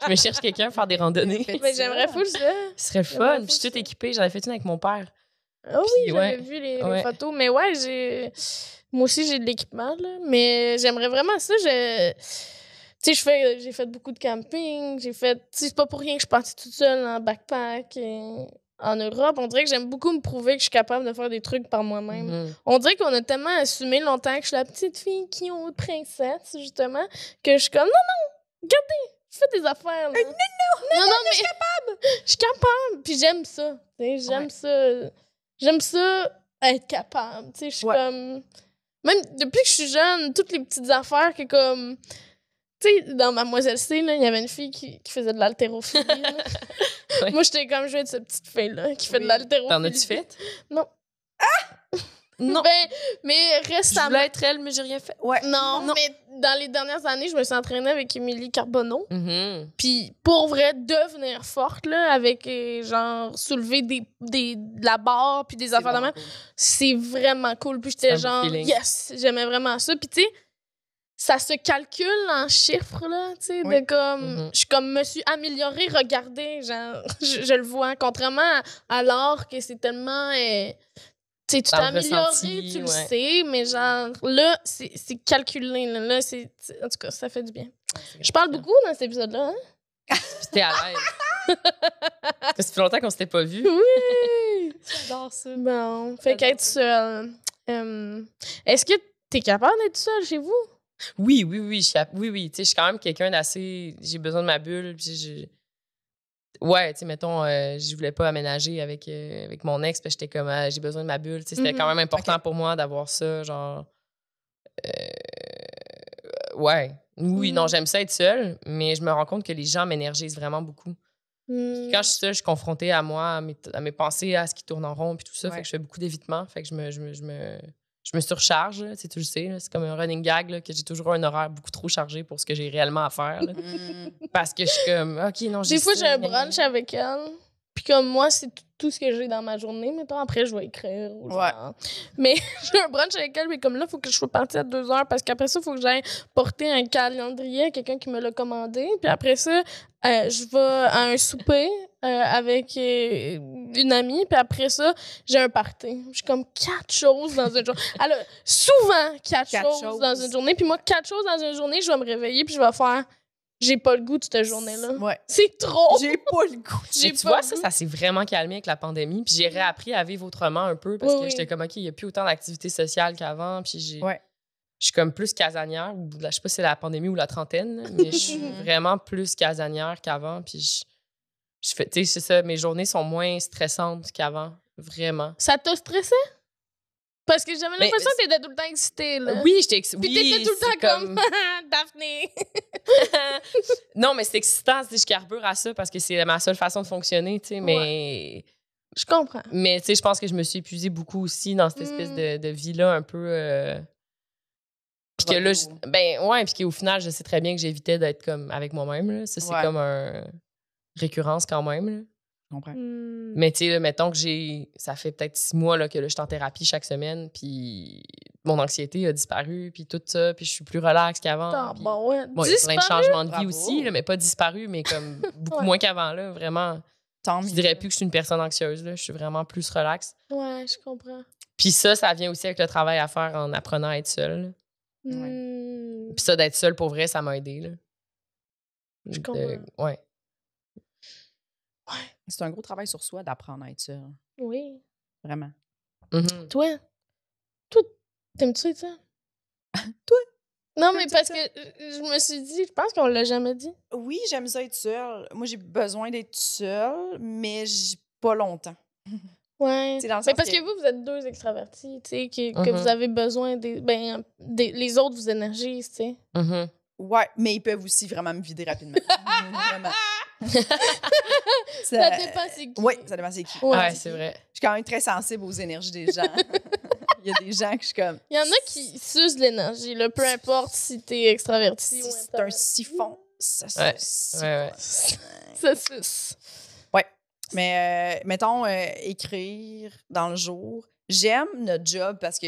Je me cherche quelqu'un pour faire des randonnées. Mais j'aimerais full ça. Ce serait le fun. Puis je suis toute équipée. J'en ai fait une avec mon père. Ah oui, j'avais vu les photos. Mais ouais, moi aussi, j'ai de l'équipement, là. Mais j'aimerais vraiment ça. Tu sais, j'ai fait beaucoup de camping. C'est pas pour rien que je suis partie toute seule en backpack en Europe. On dirait que j'aime beaucoup me prouver que je suis capable de faire des trucs par moi-même. Mm-hmm. On dirait qu'on a tellement assumé longtemps que je suis la petite fille qui est princesse, justement, que je suis comme, non, regardez, je fais des affaires, là. Non, mais je suis capable! Je suis capable! Puis j'aime ça, tu sais, j'aime ça être capable, tu sais, je suis comme... Même depuis que je suis jeune, toutes les petites affaires que comme... Tu sais, dans Mademoiselle C, il y avait une fille qui faisait de l'haltérophilie. Ouais. Moi, j'étais comme, je vais être cette petite fille-là qui fait de l'haltérophilie. T'en as-tu fait? Non. Non. Mais récemment... Je voulais être elle, mais j'ai rien fait. Ouais. Non, mais dans les dernières années, je me suis entraînée avec Émilie Carbonneau. Mm-hmm. Puis pour vrai, devenir forte, là, avec genre soulever de la barre puis des affaires de main, c'est vraiment cool. Puis j'étais genre, yes, j'aimais vraiment ça. Puis tu sais, ça se calcule en chiffres, là, tu sais, de comme... Je me suis améliorée, regardez, genre, je le vois. Contrairement à l'art, que c'est tellement... tu t'es amélioré, tu le sais, mais genre, là, c'est calculé. Là, en tout cas, ça fait du bien. Je parle beaucoup dans cet épisode-là, hein? Puis t'es à l'aise. Ça fait longtemps qu'on s'était pas vus. Oui! J'adore ça. Bon, fait qu'être seule. Est-ce que t'es capable d'être seule chez vous? Oui. Oui. Tu sais, je suis quand même quelqu'un d'assez... J'ai besoin de ma bulle, puis ouais, tu sais, mettons, je voulais pas aménager avec mon ex, parce que j'étais comme, j'ai besoin de ma bulle. Tu sais, c'était quand même important pour moi d'avoir ça, genre... ouais. Oui, non, j'aime ça être seule, mais je me rends compte que les gens m'énergisent vraiment beaucoup. Quand je suis seule, je suis confrontée à moi, à mes pensées, à ce qui tourne en rond, puis tout ça. Fait que je fais beaucoup d'évitement. Fait que je me surcharge, là, tu le sais. C'est comme un running gag, là, que j'ai toujours un horaire beaucoup trop chargé pour ce que j'ai réellement à faire. Là. Parce que je suis comme, OK, non, j'ai des fois, j'ai un brunch avec elle. Puis comme moi, c'est tout ce que j'ai dans ma journée. Mettons, après, je vais écrire. Ou genre. Mais j'ai un brunch avec elle, mais comme là, il faut que je sois partie à 2h parce qu'après ça, il faut que j'aille porter un calendrier à quelqu'un qui me l'a commandé. Puis après ça, je vais à un souper avec une amie. Puis après ça, j'ai un party. Je suis comme 4 choses dans une journée. Alors, souvent 4 choses dans une journée. Puis moi, 4 choses dans une journée, je vais me réveiller puis je vais faire... J'ai pas le goût de cette journée-là. Ouais. C'est trop! J'ai pas le goût. Tu vois, ça s'est vraiment calmé avec la pandémie. Puis j'ai réappris à vivre autrement un peu parce que j'étais comme, OK, il n'y a plus autant d'activités sociales qu'avant. Puis je suis comme plus casanière. Je sais pas si c'est la pandémie ou la trentaine, mais je suis vraiment plus casanière qu'avant. Puis je fais, tu sais, c'est ça, mes journées sont moins stressantes qu'avant. Vraiment. Ça t'a stressé? Parce que j'avais l'impression que t'étais tout le temps excitée, là. Oui, j'étais excitée. Puis t'étais tout le temps comme Daphné. Non, mais c'est excitant, je carbure à ça parce que c'est ma seule façon de fonctionner, tu sais, mais... Je comprends. Mais, tu sais, je pense que je me suis épuisée beaucoup aussi dans cette espèce de vie-là un peu... Puis que là, puis qu'au final, je sais très bien que j'évitais d'être comme avec moi-même, là. Ça, c'est comme une récurrence quand même, là. Je comprends. Mais tu sais, mettons que ça fait peut-être 6 mois là, que là, je suis en thérapie chaque semaine, puis mon anxiété a disparu, puis tout ça, puis je suis plus relax qu'avant. Bon, ouais. Il y a plein de changements de vie aussi, là, mais pas disparu, mais comme beaucoup moins qu'avant, là, vraiment. Je dirais plus que je suis une personne anxieuse, là, je suis vraiment plus relax. Ouais, je comprends. Puis ça vient aussi avec le travail à faire en apprenant à être seule. Puis ça, d'être seule, pour vrai, ça m'a aidé, là. Je comprends. Ouais. C'est un gros travail sur soi d'apprendre à être seul. Oui. Vraiment. Mm-hmm. Toi, t'aimes-tu être seule? Toi? Non, mais parce que je me suis dit, je pense qu'on l'a jamais dit. Oui, j'aime ça être seule. Moi, j'ai besoin d'être seule, mais pas longtemps. Ouais. Dans le mais sens parce que vous êtes deux extravertis, tu sais, que vous avez besoin les autres vous énergisent, tu sais. Mm-hmm. Ouais, mais ils peuvent aussi vraiment me vider rapidement. Vraiment. Ça dépend c'est qui. Oui, ça dépend c'est qui. Ouais, c'est vrai. Je suis quand même très sensible aux énergies des gens. Il y a des gens que je suis comme... Il y en a qui sucent de l'énergie, là, peu importe si t'es extraverti ou c'est un siphon. Ça suce. Ouais. Ça suce. Ouais. Mais mettons, écrire dans le jour. J'aime notre job parce que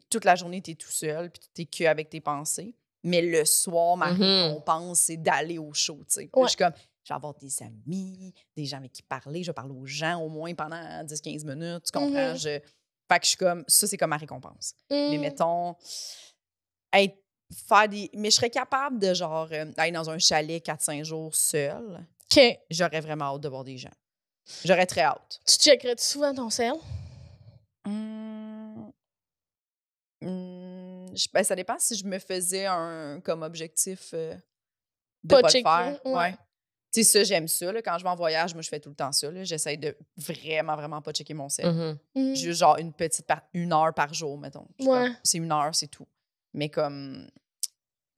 toute la journée, t'es tout seul puis t'es que avec tes pensées. Mais le soir, ma récompense, c'est d'aller au show, tu sais. Je suis comme, je vais avoir des amis, des gens avec qui parler. Je vais parler aux gens au moins pendant 10-15 minutes. Tu comprends? Fait que je suis comme, ça, c'est comme ma récompense. Mais mettons, faire des... Mais je serais capable de, genre, aller dans un chalet 4-5 jours seule. OK. J'aurais vraiment hâte de voir des gens. J'aurais très hâte. Tu checkerais-tu souvent ton cell? Ben, ça dépend si je me faisais comme objectif de pas le faire. Ouais. Tu sais, ça, j'aime ça. Là, quand je vais en voyage, moi, je fais tout le temps ça. J'essaie de vraiment, vraiment pas checker mon cell. Juste genre une heure par jour, mettons. C'est 1 heure, c'est tout. Mais comme...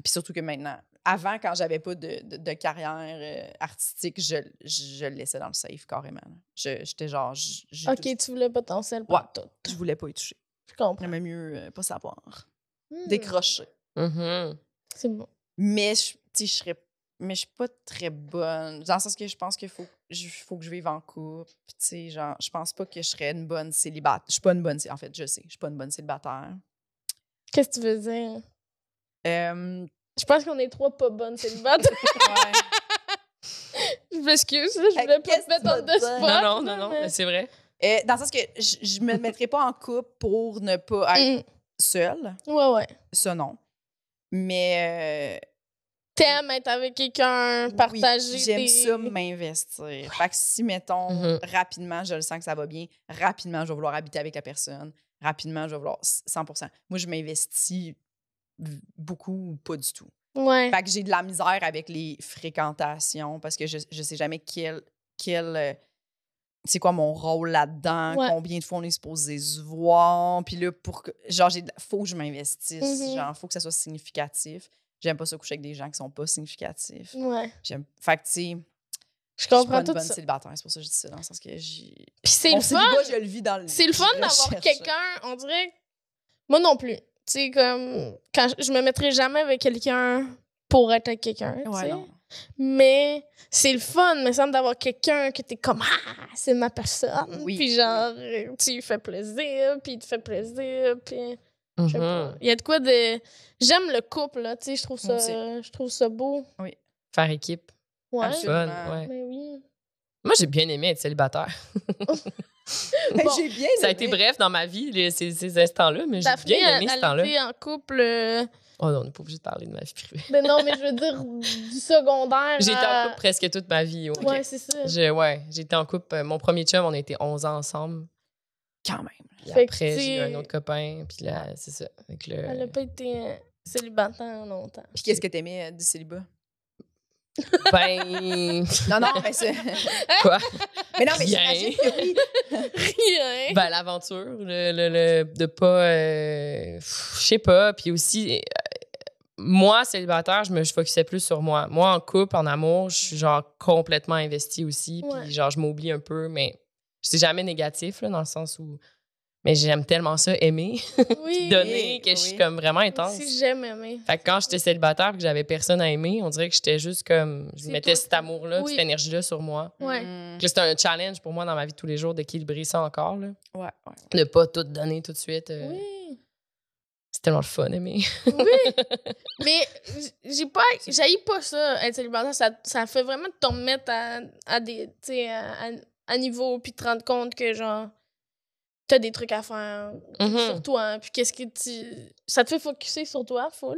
Puis surtout que maintenant, avant, quand j'avais pas de carrière artistique, je le laissais dans le safe carrément. J'étais genre... OK, tu voulais pas ton cell pour tout. Je voulais pas y toucher. Je comprends. J'aimais mieux pas savoir. Décrocher. C'est bon. Mais je suis pas très bonne. Dans le sens que je pense qu'il faut que je vive en couple. Tu sais, genre, je pense pas que je serais une bonne célibataire. Je suis pas une bonne... En fait, je sais, je suis pas une bonne célibataire. Qu'est-ce que tu veux dire? Je pense qu'on est 3 pas bonnes célibataires. Je m'excuse, je voulais pas te mettre en deux spots. Non, mais c'est vrai. Dans le sens que je me mettrais pas en couple pour ne pas être seule. Ouais. Ça, non. Mais... T'aimes être avec quelqu'un, partager oui, j'aime ça m'investir. Fait que si, mettons, rapidement, je le sens que ça va bien, rapidement, je vais vouloir habiter avec la personne, rapidement, je vais vouloir 100%. Moi, je m'investis beaucoup ou pas du tout. Ouais. Fait que j'ai de la misère avec les fréquentations parce que je sais jamais quel c'est quoi mon rôle là-dedans, combien de fois on est supposé se voir. Puis là, genre, faut que je m'investisse. Genre, faut que ça soit significatif. J'aime pas ça coucher avec des gens qui sont pas significatifs. Ouais. Fait que, tu sais, je comprends suis pas tout une bonne ça. célibataire. C'est pour ça que je dis ça, dans le sens que Puis c'est le fun. Je le vis dans le... C'est le fun d'avoir quelqu'un, on dirait... Moi non plus. Tu sais, comme... Quand je me mettrais jamais avec quelqu'un pour être avec quelqu'un, tu sais. Mais c'est le fun, me semble, d'avoir quelqu'un que t'es comme « Ah, c'est ma personne! Oui. » Puis genre, tu lui fais plaisir, puis il te fait plaisir, puis... Je sais pas. Il y a de quoi de... J'aime le couple, là, tu sais, je trouve ça beau. Oui. Faire équipe. Ouais. Absolument. Ouais. Mais oui. Moi, j'ai bien aimé être célibataire. Bon, j'ai bien aimé. Ça a été bref dans ma vie, ces instants-là, mais j'ai bien aimé ce temps-là. Daphné, en couple... Oh non, on n'est pas obligé de parler de ma vie privée. Mais non, mais je veux dire, du secondaire... J'ai été en couple presque toute ma vie. Okay. Ouais, c'est ça. J'ai été en couple. Mon premier chum, on a été 11 ans ensemble. Quand même. Puis après, j'ai eu un autre copain. Puis là, c'est ça. Elle n'a pas été célibataire longtemps. Puis qu'est-ce que t'aimais du célibat? Ben... Non, mais c'est... Quoi? Mais non, mais j'imagine que oui. Rien. Ben, l'aventure, de pas... je sais pas. Puis aussi, moi, célibataire, je focusais plus sur moi. Moi, en couple, en amour, je suis genre complètement investie aussi. Puis genre, je m'oublie un peu, mais c'est jamais négatif, là, dans le sens où... Mais j'aime tellement ça, aimer, puis donner, que je suis comme vraiment intense. Si j'aime aimer. Ah, Fait que quand j'étais célibataire et que j'avais personne à aimer, on dirait que j'étais juste comme... Je mettais cet amour-là, cette énergie-là sur moi. Ouais. C'était un challenge pour moi dans ma vie de tous les jours d'équilibrer ça encore, là. Ouais. De pas tout donner tout de suite. Oui. C'est tellement le fun, aimer. Oui. Mais j'haïs pas ça, être célibataire. Ça fait vraiment te mettre à des... Tu sais, à niveau, puis te rendre compte que, genre... T'as des trucs à faire sur toi, puis qu'est-ce que ça te fait focusser sur toi, full.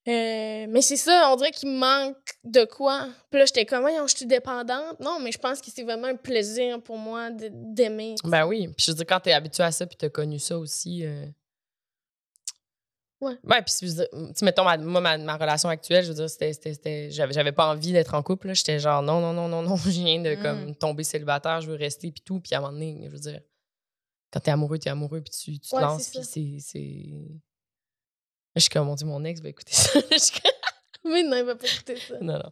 Mais c'est ça, on dirait qu'il manque de quoi. Puis là, j'étais comme, je suis dépendante. Non, mais je pense que c'est vraiment un plaisir pour moi d'aimer. Ben oui, puis je veux dire, quand t'es habitué à ça, puis t'as connu ça aussi... Ouais, puis tu mettons, ma relation actuelle, je veux dire, j'avais pas envie d'être en couple, là. J'étais genre, non, je viens de comme tomber célibataire, je veux rester, puis tout. Puis à un moment donné, je veux dire, quand t'es amoureux, puis tu te lances, puis c'est... Je suis comme, mon Dieu, mon ex va écouter ça. Mais non, il va pas écouter ça. Non.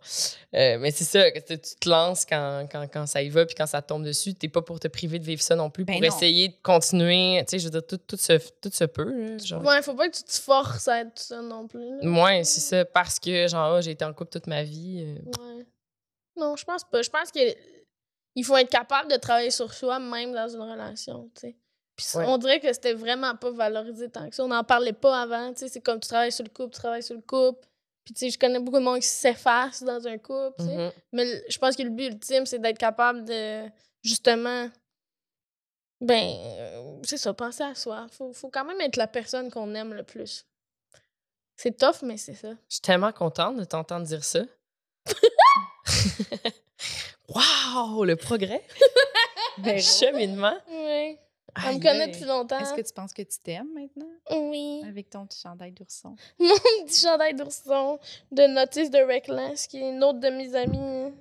Mais c'est ça, que tu te lances quand ça y va, puis quand ça te tombe dessus, t'es pas pour te priver de vivre ça non plus, pour essayer de continuer. Tu sais, je veux dire, tout se peut. Là, genre. Ouais, faut pas que tu te forces à être ça non plus. Là. Ouais, c'est ça, parce que, genre, j'ai été en couple toute ma vie. Ouais. Non, je pense pas. Je pense qu'il faut être capable de travailler sur soi, même dans une relation, tu sais. Puis on dirait que c'était vraiment pas valorisé tant que ça. On n'en parlait pas avant, tu sais. C'est comme tu travailles sur le couple. Puis, tu sais, je connais beaucoup de monde qui s'efface dans un couple, tu sais. Mais je pense que le but ultime, c'est d'être capable de, justement, c'est ça, penser à soi. Faut quand même être la personne qu'on aime le plus. C'est tough, mais c'est ça. Je suis tellement contente de t'entendre dire ça. Wow, le progrès! Cheminement! Oui. On me connaît depuis longtemps. Est-ce que tu penses que tu t'aimes maintenant? Oui. Avec ton petit chandail d'ourson. Mon petit chandail d'ourson de Notice de Reckless, qui est une autre de mes amies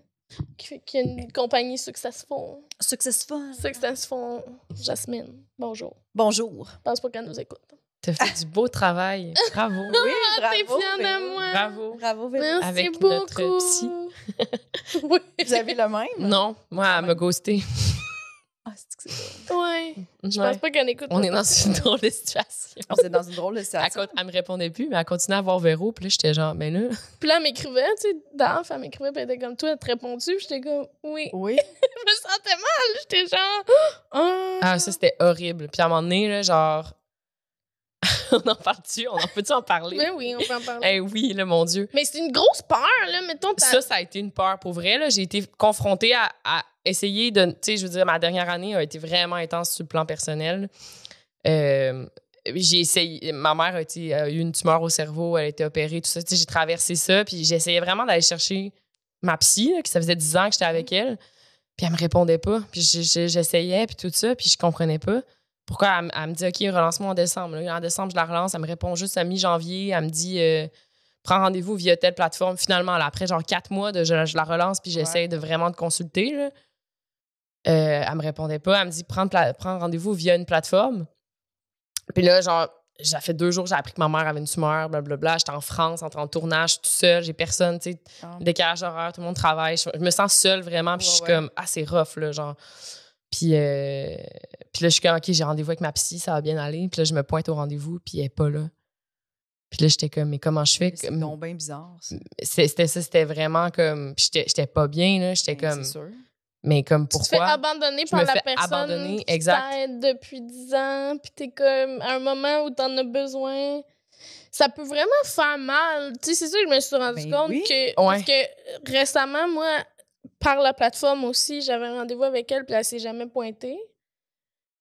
qui a une compagnie Successful. Successful. Jasmine, bonjour. Bonjour. Je pense pas qu'elle nous écoute. T'as fait du beau travail. Bravo. Oui, bravo. T'es fière de moi. Bravo. Bravo, Véro. Merci Avec beaucoup. notre psy. Oui. Vous avez le même? Non, moi, elle m'a ghosté. Ah, c'est que c'est drôle. Ouais. Je pense pas qu'elle écoute. On est dans une drôle de situation. On est dans une drôle de situation. Elle me répondait plus, mais elle continuait à voir Véro. Puis là, j'étais genre, mais là. Puis là, elle m'écrivait, tu sais, Daf, elle m'écrivait, puis elle était comme toi, elle te répond-tu? Puis j'étais comme, oui. Oui. Je me sentais mal. J'étais genre, Ah, ça, c'était horrible. Puis à un moment donné, là, genre. On en parle-tu? On en peut-tu en parler? Ben oui, on peut en parler. Eh oui, là, mon Dieu. Mais c'est une grosse peur, là, mettons. Ça a été une peur pour vrai. Là. J'ai été confrontée à essayer de. Tu sais, je veux dire, ma dernière année a été vraiment intense sur le plan personnel. J'ai essayé. Ma mère a eu une tumeur au cerveau, elle a été opérée, tout ça. Tu sais, j'ai traversé ça, puis j'essayais vraiment d'aller chercher ma psy, là, que ça faisait 10 ans que j'étais avec elle. Puis elle me répondait pas. Puis j'essayais, puis tout ça, puis je comprenais pas. Pourquoi elle me dit, OK, relance-moi en décembre. Là, en décembre, je la relance. Elle me répond juste à mi-janvier. Elle me dit, prends rendez-vous via telle plateforme. Finalement, là, après genre 4 mois, je la relance puis j'essaie de vraiment te consulter. Là. Elle me répondait pas. Elle me dit, prends rendez-vous via une plateforme. Puis là, genre, ça fait 2 jours, j'ai appris que ma mère avait une tumeur, blablabla. J'étais en France, en tournage, tout seul. J'ai personne, tu sais, décalage horaire, tout le monde travaille. Je me sens seule vraiment. Puis je suis comme, c'est rough, là, genre. Puis là, je suis comme, OK, j'ai rendez-vous avec ma psy, ça va bien aller. Puis là, je me pointe au rendez-vous, puis elle n'est pas là. Puis là, j'étais comme, mais comment je fais? C'est donc bien bizarre, ça. C'était ça, c'était vraiment comme... Puis j'étais pas bien, là. J'étais comme... C'est sûr. Mais comme, pourquoi? Tu te fais abandonner par la personne qui t'aide depuis 10 ans, puis t'es comme, à un moment où t'en as besoin... Ça peut vraiment faire mal. Tu sais, c'est ça que je me suis rendu compte que... Parce que récemment, moi... Par la plateforme aussi, j'avais un rendez-vous avec elle, puis elle s'est jamais pointée.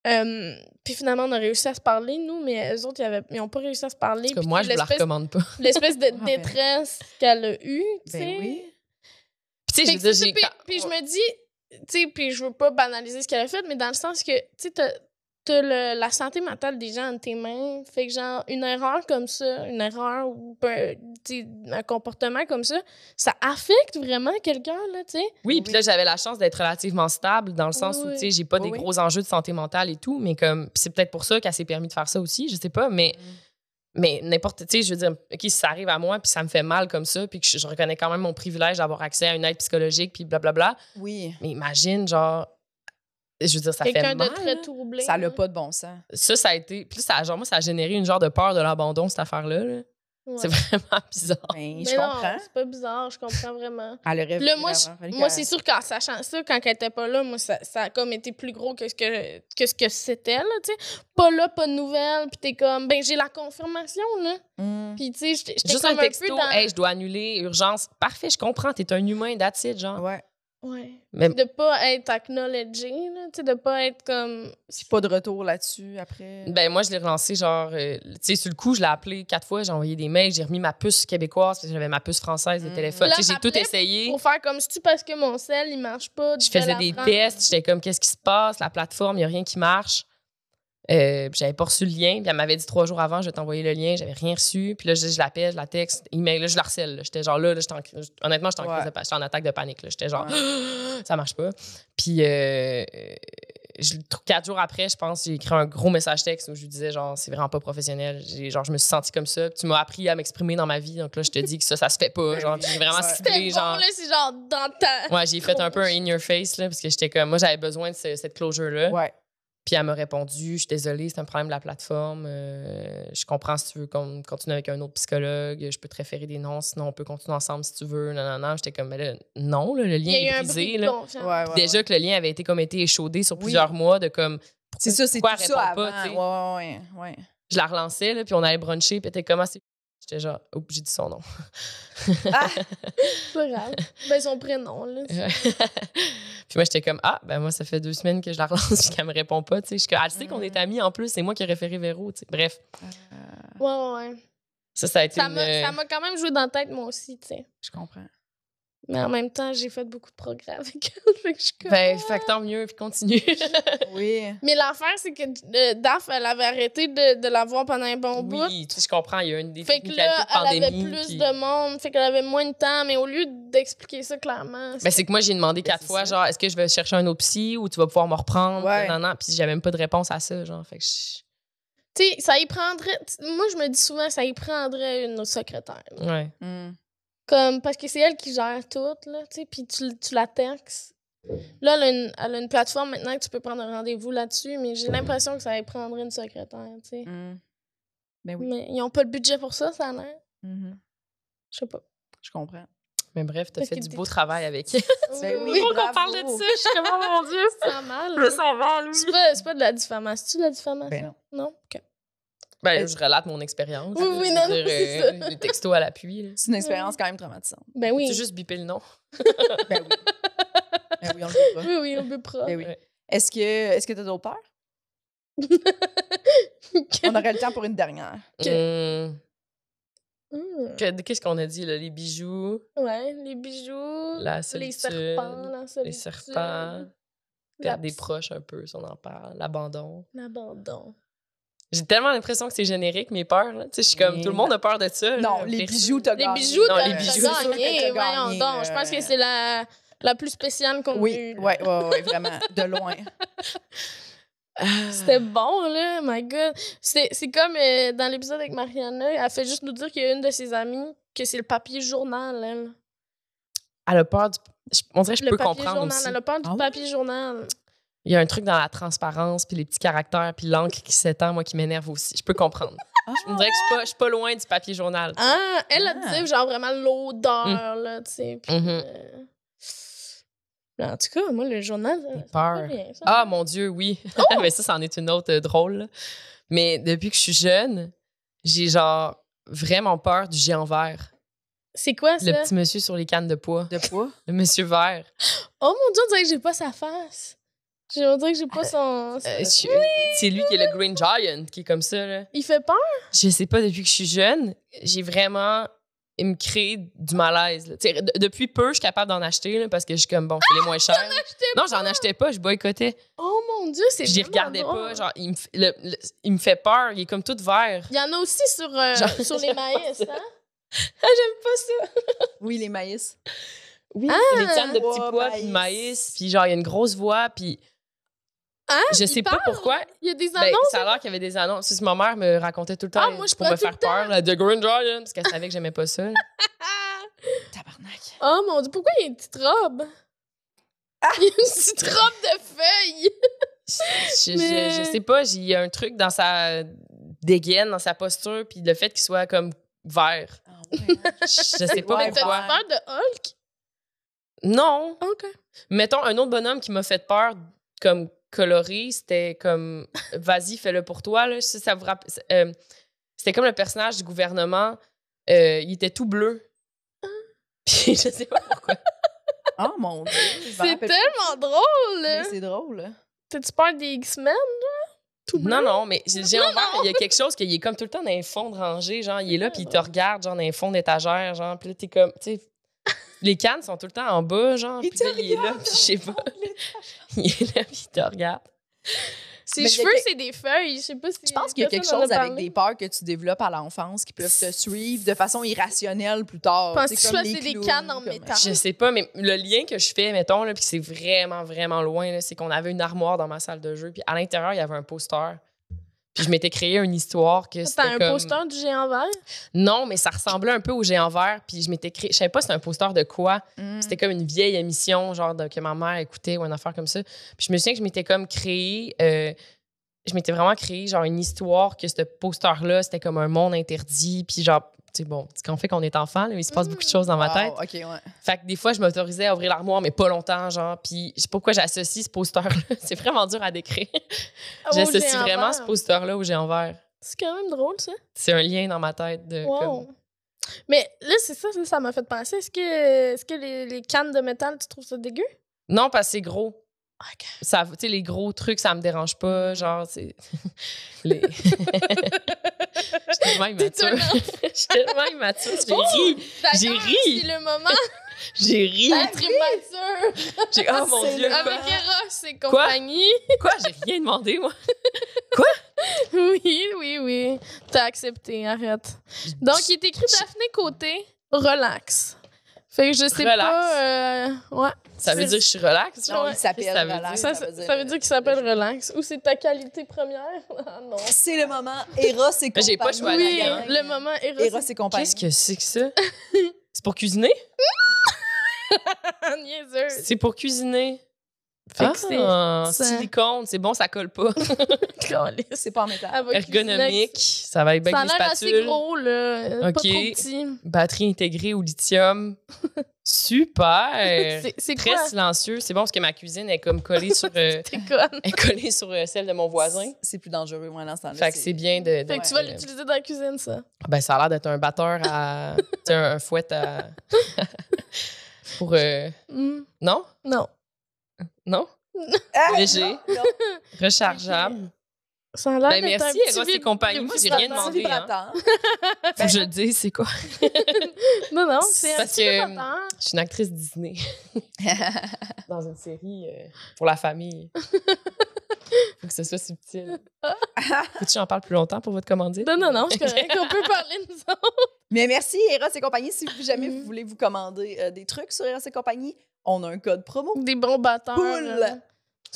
Puis finalement, on a réussi à se parler, nous, mais eux autres, ils n'ont pas réussi à se parler. Parce que moi, je ne la recommande pas. L'espèce de détresse qu'elle a eue, tu sais. Ben oui. Puis tu sais, puis je me dis, tu sais, puis je veux pas banaliser ce qu'elle a fait, mais dans le sens que, tu sais, t'as la santé mentale des gens entre tes mains. Fait que, genre, une erreur comme ça, ou un comportement comme ça affecte vraiment quelqu'un, là, tu sais. Oui, puis là, j'avais la chance d'être relativement stable dans le sens où, tu sais, j'ai pas des gros enjeux de santé mentale et tout, mais comme, c'est peut-être pour ça qu'elle s'est permis de faire ça aussi, je sais pas, mais n'importe, tu sais, je veux dire, OK, si ça arrive à moi, puis ça me fait mal comme ça, puis que je reconnais quand même mon privilège d'avoir accès à une aide psychologique, puis blablabla. Oui. Mais imagine, genre, je veux dire, ça fait mal. Quelqu'un de très troublé. Ça n'a pas de bon sens. Ça a été... Puis genre, moi, ça a généré une genre de peur de l'abandon, cette affaire-là. Là. Ouais. C'est vraiment bizarre. Mais je comprends. Non, c'est pas bizarre, je comprends vraiment. Elle aurait là, moi c'est sûr qu'en sachant ça, quand elle était pas là, moi, ça a comme été plus gros que ce que c'était, là, tu sais. Pas là, pas de nouvelles, puis t'es comme, j'ai la confirmation, là. Puis, tu sais, j'étais juste comme un texto, peu dans... hey, je dois annuler, urgence. Parfait, je comprends, t'es un humain, that's it, genre. Ouais. Ouais. Mais... De pas être acknowledgé, là, tu sais, de pas être comme... C'est pas de retour là-dessus après? Ben moi, je l'ai relancé, genre, tu sais, sur le coup, je l'ai appelé 4 fois, j'ai envoyé des mails, j'ai remis ma puce québécoise, parce que j'avais ma puce française de téléphone. Tu sais, j'ai tout essayé. Pour faire comme, c'est-tu parce que mon sel, il marche pas? Je faisais des tests, j'étais comme, qu'est-ce qui se passe? La plateforme, il y a rien qui marche. J'avais pas reçu le lien, puis elle m'avait dit 3 jours avant, je vais t'envoyer le lien, j'avais rien reçu, puis là, je l'appelle, je la texte, email, là, je la harcèle, là. J'étais genre là, honnêtement, j'étais en attaque de panique, là. J'étais genre, ça marche pas. Puis 4 jours après, je pense, j'ai écrit un gros message texte où je lui disais, genre, c'est vraiment pas professionnel. Je me suis sentie comme ça. Tu m'as appris à m'exprimer dans ma vie. Donc là, je te dis que ça se fait pas. Genre, j'ai vraiment ciblé, genre. Là, c'est genre dans ta. Ouais, j'ai fait un peu un in your face, là, parce que j'étais comme, moi, j'avais besoin de cette closure-là. Ouais. Puis elle m'a répondu, je suis désolée, c'est un problème de la plateforme. Je comprends si tu veux qu'on continue avec un autre psychologue. Je peux te référer des noms, sinon on peut continuer ensemble si tu veux. Non. J'étais comme, mais là, non, là, le lien est brisé. Là. Ouais, déjà que le lien avait été échaudé sur plusieurs mois de comme. C'est ça, c'est tout ça avant. Ouais. Je la relançais, là, puis on allait bruncher, puis elle était comment c'est. J'étais genre, oh, j'ai dit son nom. Ah! Pas grave. Ben, son prénom, là. Puis moi, j'étais comme, moi, ça fait 2 semaines que je la relance puis qu'elle me répond pas, tu sais. Elle sait qu'on est amis en plus, c'est moi qui ai référé Véro, tu sais. Bref. Ouais. Ça a été ça m'a quand même joué dans la tête, moi aussi, tu sais. Je comprends. Mais en même temps, j'ai fait beaucoup de progrès avec elle. Fait que je suis comme... fait que tant mieux, puis continue. Oui. Mais l'affaire, c'est que Daph, elle avait arrêté de la voir pendant un bon bout. Oui, je comprends, il y a une des fait que là, elle avait plus de monde, fait qu'elle avait moins de temps, mais au lieu d'expliquer ça clairement... c'est que moi, j'ai demandé 4 fois, genre, est-ce que je vais chercher un autre psy ou tu vas pouvoir me reprendre? Non, puis j'avais même pas de réponse à ça, genre, fait que tu sais, ça y prendrait... Moi, je me dis souvent, ça y prendrait une autre secrétaire. Ouais. Comme, parce que c'est elle qui gère tout, là, tu sais, puis tu la textes. Là, elle a une plateforme maintenant que tu peux prendre un rendez-vous là-dessus, mais j'ai l'impression que ça y prendrait une secrétaire, tu sais. Ben oui. Mais ils n'ont pas le budget pour ça, ça a l'air. Je sais pas. Je comprends. Mais bref, t'as fait du beau travail avec elle. Oui, qu'on parle de ça. Je suis comme, oh mon Dieu, ça sent mal. Je sens mal, oui. C'est pas de la diffamation. C'est-tu de la diffamation? Ben non. Non? OK. Je relate mon expérience. Oui, non, c'est ça. Les textos à l'appui. C'est une expérience quand même traumatisante. Ben oui. Tu juste bipé le nom. Ben oui. Ben oui, on le veut pas. Oui, on le veut pas. Ben oui. Est-ce que t'as d'autres peurs? On aurait le temps pour une dernière. Qu'est-ce qu'on a dit, là? Les bijoux. Ouais, les bijoux. La solitude. Les serpents. Perdre des proches un peu, si on en parle. L'abandon. J'ai tellement l'impression que c'est générique, mes peurs. Là. Tu sais, je suis comme, tout le monde a peur de ça. Non, là, les bijoux, t'as gagné. Les bijoux, t'as gagné. Voyons donc. Je pense que c'est la plus spéciale qu'on a eue. Oui, vraiment. De loin. C'était bon, là. My God. C'est comme dans l'épisode avec Mariana, elle fait juste nous dire qu'il y a une de ses amies que c'est le papier journal, elle. Elle a peur du... On dirait que je peux comprendre aussi. Elle a peur du papier journal. Il y a un truc dans la transparence, puis les petits caractères, puis l'encre qui s'étend, moi, qui m'énerve aussi. Je peux comprendre. Je me dirais que je suis pas loin du papier journal. Elle a dit, genre, vraiment l'odeur, là, tu sais. En tout cas, moi, le journal, peur. Mon Dieu, oui. Mais ça en est une autre drôle. Là. Mais depuis que je suis jeune, j'ai genre vraiment peur du géant vert. C'est quoi, ça? Le petit monsieur sur les cannes de poids. De poids? Le monsieur vert. Oh mon Dieu, on dirait que j'ai pas sa face. On dirait que j'ai pas son... C'est lui qui est le Green Giant, qui est comme ça, là. Il fait peur? Je sais pas, depuis que je suis jeune, j'ai vraiment... Il me crée du malaise. Là. Depuis peu, je suis capable d'en acheter là, parce que je suis comme, bon, c'est les moins chers. J'en achetais pas, je boicotais. Oh mon Dieu, c'est j'y regardais drôle. Pas. Genre, il me fait peur, il est comme tout vert. Il y en a aussi sur les maïs, hein? J'aime pas ça. Oui, les maïs. Oui, les cannes de petits pois, puis de maïs. Puis genre, il y a une grosse voix, puis... je sais pas pourquoi. Il y a des annonces. Ça a l'air qu'il y avait des annonces. Si ma mère me racontait tout le temps pour me faire peur, là, The Green Giant, parce qu'elle savait que j'aimais pas ça. Tabarnak. Oh mon Dieu, pourquoi il y a une petite robe? Il y a une petite robe de feuilles. Je sais pas, il y a un truc dans sa dégaine, dans sa posture, puis le fait qu'il soit comme vert. Je sais pas pourquoi. T'as peur de Hulk? Non. OK. Mettons, un autre bonhomme qui m'a fait peur, comme coloré, c'était comme vas-y, fais-le pour toi. Là. Ça vous rappelle, c'était comme le personnage du gouvernement. Il était tout bleu. Puis je sais pas pourquoi. Oh mon Dieu. C'est tellement drôle. Mais c'est drôle. T'as-tu peur des X-Men, là? Tout bleu? Non, mais j'ai envers, il y a quelque chose qu'il est comme tout le temps dans les fonds de rangée. Genre, il est là, puis il te regarde, genre, dans les fonds d'étagère. Genre, puis là, t'es comme, tu sais. Les cannes sont tout le temps en bas, genre. Puis là, il est là, puis je sais pas. Il est là, puis il te regarde. Ses cheveux, c'est des feuilles. Je sais pas si. Je pense qu'il y a quelque chose avec des peurs que tu développes à l'enfance qui peuvent te suivre de façon irrationnelle plus tard. Penses-tu que c'est des cannes en métal? Je sais pas, mais le lien que je fais, mettons, là, puis c'est vraiment, vraiment loin, là, c'est qu'on avait une armoire dans ma salle de jeu, puis à l'intérieur, il y avait un poster. Puis je m'étais créé une histoire que c'était un poster du géant vert? Non, mais ça ressemblait un peu au géant vert. Puis je m'étais créé... Je savais pas c'était un poster de quoi. C'était comme une vieille émission, genre que ma mère écoutait ou une affaire comme ça. Puis je me souviens que je m'étais comme créé... je m'étais vraiment créé genre une histoire que ce poster-là, c'était comme un monde interdit. Puis genre... Tu sais, bon, c'est qu'on fait qu'on est enfant, là, il se passe beaucoup de choses dans ma tête. OK, ouais. Fait que des fois, je m'autorisais à ouvrir l'armoire, mais pas longtemps, genre. Puis je sais pas pourquoi j'associe ce poster-là. C'est vraiment dur à décrire. J'associe vraiment ce poster-là au géant vert. C'est quand même drôle, ça. C'est un lien dans ma tête de... Wow. Comme... Mais là, c'est ça m'a fait penser. Est-ce que les cannes de métal, tu trouves ça dégueu? Non, parce que c'est gros. OK. Ça, tu sais, les gros trucs, ça me dérange pas. Genre, c'est. Je suis tellement immature. Je suis tellement immature. J'ai ri. C'est le moment. J'ai ri. D'être immature. Oh mon Dieu. Avec Eros et compagnie. Quoi? J'ai rien demandé, moi. Oui. T'as accepté, arrête. Donc, il est écrit Daphné Côté, relax. Fait que je sais pas. Ouais. Ça veut dire que je suis relax? Non, il s'appelle relax. Ça veut dire qu'il s'appelle relax. Ou c'est ta qualité première? Ah non. C'est le moment Eros et compagnie. J'ai pas choisi. Oui, le moment Eros et compagnie. Qu'est-ce que c'est que ça? C'est pour cuisiner? Niaiseuse. C'est pour cuisiner. Fait que c'est silicone, c'est bon, ça colle pas. C'est pas en métal. Ergonomique, ça va être bien avec les spatules. Ça a l'air assez gros, là. OK. Pas trop petit. Batterie intégrée au lithium. Super! C'est très quoi? silencieux. C'est bon parce que ma cuisine est comme collée sur, T'es conne. est collée sur celle de mon voisin. C'est plus dangereux, moi, dans ce temps-là. Fait que c'est bien de Fait que tu vas l'utiliser dans la cuisine, ça. Ben, ça a l'air d'être un batteur à... un fouet à... pour... Non? Non. Non? Léger. Non. Rechargeable. Ça a l'air Ben, d'être merci, un petit Eros et compagnie. Moi, j'ai rien demandé. Hein. Faut que je le dise, c'est quoi? Non, c'est un parce petit que vibrateur. je suis une actrice Disney. Dans une série pour la famille. Faut que ce soit subtil. Faut-tu que j'en parle plus longtemps pour votre commandite? Non, je connais qu'on peut parler de nous autres. Mais merci, Eros et compagnie. Si jamais vous voulez vous commander des trucs sur Eros et compagnie, on a un code promo. Des bons batteurs. Poule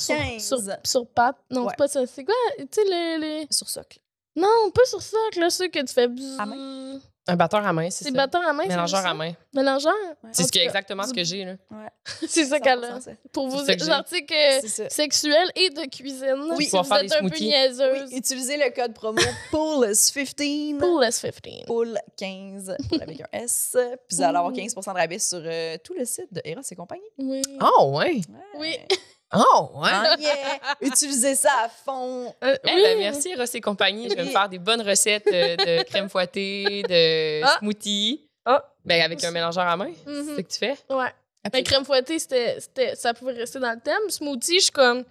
15. Sur pattes. Non, Ouais. c'est pas ça. C'est quoi? Tu sais, les... Sur socle. Non, pas sur socle, là, ceux que tu fais... À main? Un batteur à main, c'est ça. C'est batteur à main, Mélangeur c'est à main. Mélangeur? Ouais. C'est En tout cas, exactement ce que j'ai, là. Ouais. C'est ça qu'elle a. 100% ça. Pour vos C'est ça que j'ai. articles C'est ça. sexuels et de cuisine. Oui. Si Pour vous faire êtes des un peu smoothies. niaiseuse. Oui, utilisez le code promo POOLS15. Pool-S15. Pool 15 avec un S. Puis vous allez avoir 15 de rabais sur tout le site de Eros et compagnie. Oui. Oh, ouais. Oui. Oh, ouais. Ah, yeah! Utilisez ça à fond. Oui. Ben, merci, Eros et compagnie. Je vais me faire des bonnes recettes de crème fouettée, de smoothie. Ben, avec un mélangeur à main. Mhm. C'est ce que tu fais? Ouais. Mais crème fouettée, ça pouvait rester dans le thème. Smoothie, je suis comme...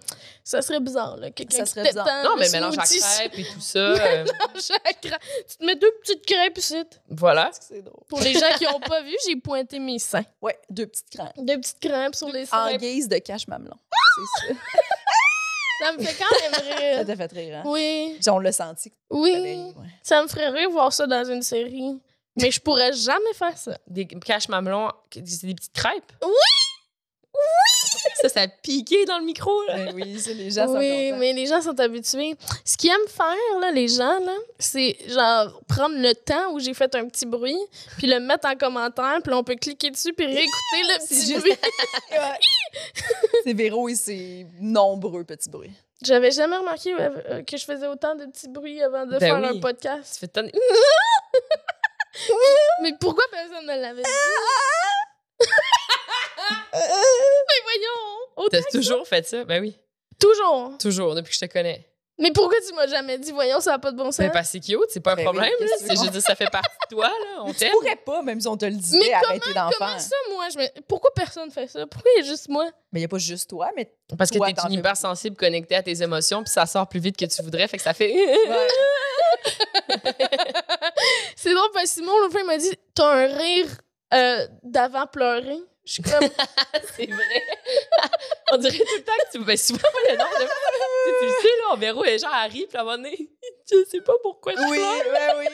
Ça serait bizarre, là. Quelqu'un Ça qui serait bizarre. t'étend Non, le mais mélange à smoothie. crêpes et tout ça. Mélange à crêpes. Tu te mets 2 petites crêpes ici. Voilà. C'est drôle. Pour les gens qui n'ont pas vu, j'ai pointé mes seins. Ouais, 2 petites crèmes. 2 petites crêpes sur les En seins. guise de cache-mamelon. C'est ça. Ça me fait quand même Ça rire. t'a fait rire, hein? Oui. On l'a senti. Oui. Ouais. Ça me ferait rire voir ça dans une série. Mais je pourrais jamais faire ça. Des cache-mamelons, c'est des petites crêpes? Oui! Ça a piqué dans le micro, là. Ben oui, c'est les gens sont Oui, contents. mais les gens sont habitués. Ce qu'ils aiment faire, là, les gens, là, c'est genre prendre le temps où j'ai fait un petit bruit, puis le mettre en commentaire, puis là, on peut cliquer dessus, puis réécouter le C'est petit juste- bruit. Ouais. C'est Véro et ses nombreux petits bruits. J'avais jamais remarqué que je faisais autant de petits bruits avant de Ben faire oui. un podcast. Tu fais tonner. Mais pourquoi personne ne l'avait dit? Mais voyons! Autant T'as toujours fait ça? Ben oui. toujours! Toujours, depuis que je te connais. Mais pourquoi tu m'as jamais dit, voyons, ça n'a pas de bon sens? Ben, parce que c'est cute, c'est pas un Ben problème. oui, là. qu'est-ce que tu Je veux dire, ça fait partie de toi, là. On Tu t'aime. pourrais pas, même si on te le disait, Mais arrêter d'en Comment faire. ça, moi? Pourquoi personne fait ça? Pourquoi il y a juste moi? Mais il n'y a pas juste toi, mais Parce que Toi, t'es t'en une fais hypersensible connectée à tes émotions, puis ça sort plus vite que tu voudrais, fait que ça fait. ouais. C'est drôle parce que Simon, l'autre fois, il m'a dit, t'as un rire d'avant pleurer. Je suis comme, C'est vrai. On dirait tout le temps que tu. Ben, souvent, pas le nom de. Tu le sais, là, on verra, les gens arrivent, puis à un moment donné, je sais pas pourquoi je pleure. Oui.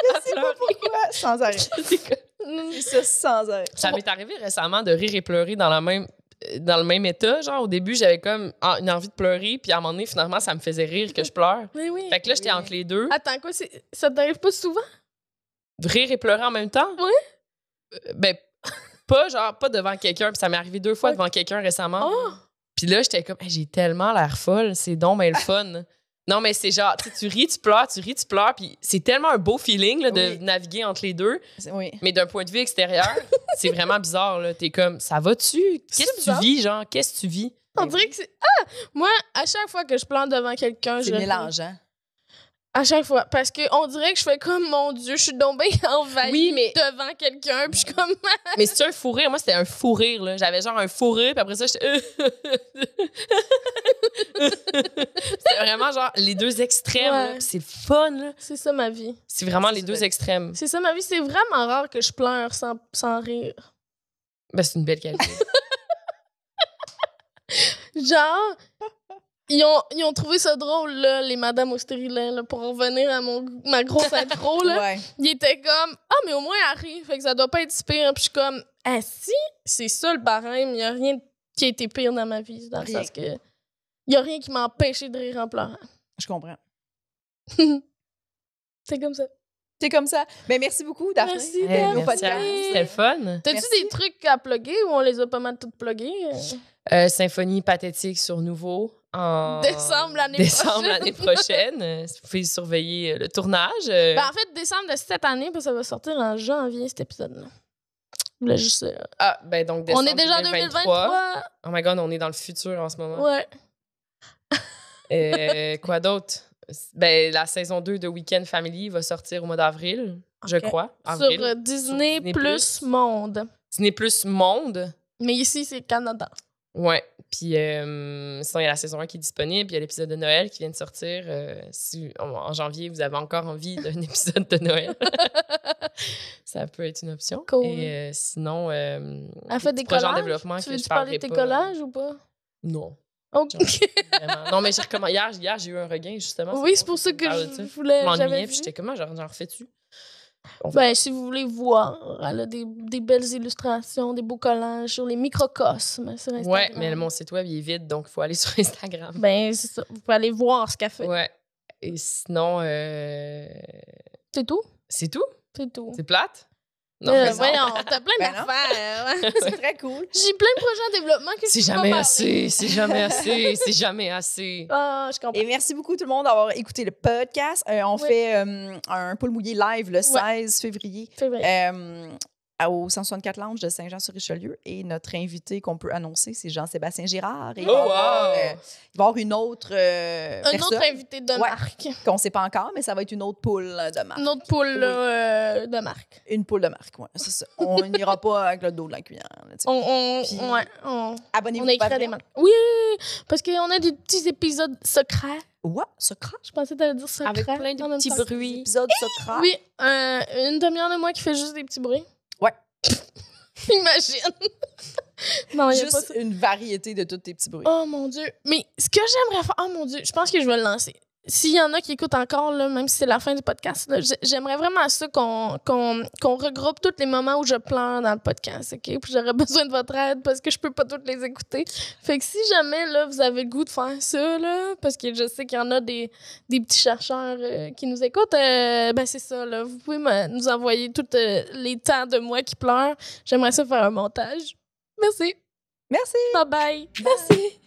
Je sais pas pourquoi. Sans arrêt. C'est ça, sans arrêt. Ça m'est arrivé récemment de rire et pleurer dans le même état. Genre, au début, j'avais comme une envie de pleurer, puis à un moment donné, finalement, ça me faisait rire que je pleure. Oui. Fait que là, j'étais entre les deux. Attends, quoi, ça t'arrive pas souvent? Rire et pleurer en même temps? Oui. Ben, pas devant quelqu'un, puis ça m'est arrivé 2 fois devant quelqu'un récemment. Oh. Puis là, j'étais comme, hey, j'ai tellement l'air folle, c'est donc ben le fun. Non, mais c'est genre, tu ris, tu pleures, puis c'est tellement un beau feeling là, de naviguer entre les deux. Oui. Mais d'un point de vue extérieur, c'est vraiment bizarre. Là. T'es comme, ça va-tu? Qu'est-ce que tu vis, genre? Qu'est-ce que tu vis? On dirait que c'est... Moi, à chaque fois que je pleure devant quelqu'un, c'est mélangeant. À chaque fois. Parce qu'on dirait que je fais comme, mon Dieu, je suis donc bien envahie devant quelqu'un, puis je suis comme... Mais c'est un fou rire. Moi, c'était un fou rire, là. J'avais genre un fou rire, puis après ça, j'étais... C'était vraiment genre les deux extrêmes. Là. C'est fun, là. C'est ça, ma vie. C'est vraiment les deux extrêmes. C'est ça, ma vie. C'est vraiment rare que je pleure sans rire. Ben, c'est une belle qualité. Genre... Ils ont trouvé ça drôle, là, les madames au stérilet, là, pour revenir à ma grosse intro, là. Ouais. Ils étaient comme, mais au moins, elle rit, fait que ça doit pas être si pire. Puis je suis comme, si, c'est ça le barème, il y a rien qui a été pire dans ma vie, dans le sens que il y a rien qui m'a empêché de rire en pleurant. Je comprends. C'est comme ça. C'est comme ça. Ben, merci beaucoup, Daphné. Merci, Daphné. C'était le fun. T'as-tu des trucs à plugger ou on les a pas mal toutes pluggés? Symphonie pathétique sur Nouveau en décembre l'année prochaine. Vous pouvez surveiller le tournage. En fait, décembre de cette année, parce que ça va sortir en janvier, cet épisode-là. Je voulais juste... donc décembre. On est déjà en 2023. Oh my God, on est dans le futur en ce moment. Ouais. Quoi d'autre? Ben, la saison 2 de Weekend Family va sortir au mois d'avril, je crois. Avril, sur Disney Plus Monde. Disney Plus Monde. Mais ici, c'est Canada. Ouais. Puis sinon, il y a la saison 1 qui est disponible. Puis il y a l'épisode de Noël qui vient de sortir. Si en janvier, vous avez encore envie d'un épisode de Noël, ça peut être une option. Cool. Et sinon, elle fait des projets en collages? développement Tu que veux je parler parlerai de tes pas. collages ou pas? Non. OK. Vraiment. Non, mais j'ai recommencé. Hier, j'ai eu un regain, justement. Oui, c'est pour ça que je voulais... Je m'ennuyais, j'avais puis j'étais comment, j'en refais-tu? Ben, si vous voulez voir, elle a des belles illustrations, des beaux collages sur les microcosmes sur Instagram. Ouais, mais mon site web, il est vide, donc il faut aller sur Instagram. Ben, c'est ça. Vous pouvez aller voir ce qu'elle fait. Ouais. Et sinon... C'est tout? C'est tout? C'est tout. C'est plate? Non, voyons, t'as plein d'affaires. C'est très cool. J'ai plein de projets en développement que c'est jamais assez, c'est jamais assez, c'est jamais assez. Ah, je comprends. Et merci beaucoup tout le monde d'avoir écouté le podcast. On fait un pool mouillé live le 16 février. Au 164 Lounge de Saint-Jean-sur-Richelieu. Et notre invité qu'on peut annoncer, c'est Jean-Sébastien Girard. Et il va y avoir une autre personne. Autre invité de marque. Qu'on ne sait pas encore, mais ça va être une autre poule de marque. Une autre poule de marque. Une poule de marque, oui, c'est ça. On n'ira pas avec le dos de la cuillère. Abonnez-vous. On a écrit à des marques. Oui, parce qu'on a des petits épisodes secrets. Ouais, secret. Je pensais que t'allais dire secret. Avec plein de petits bruits. Des épisodes secrets. Oui, une demi-heure de moi qui fait juste des petits bruits. Ouais. Imagine. Non, juste pas une variété de tous tes petits bruits. Oh mon Dieu. Mais ce que j'aimerais faire... Oh mon Dieu, je pense que je vais le lancer. S'il y en a qui écoutent encore, là, même si c'est la fin du podcast, là, j'aimerais vraiment ça qu'on regroupe tous les moments où je pleure dans le podcast, OK? Puis j'aurais besoin de votre aide parce que je peux pas toutes les écouter. Fait que si jamais, là, vous avez le goût de faire ça, là, parce que je sais qu'il y en a des petits chercheurs qui nous écoutent, ben c'est ça, là. Vous pouvez nous envoyer tous les temps de moi qui pleure. J'aimerais ça faire un montage. Merci. Merci. Bye-bye. Merci.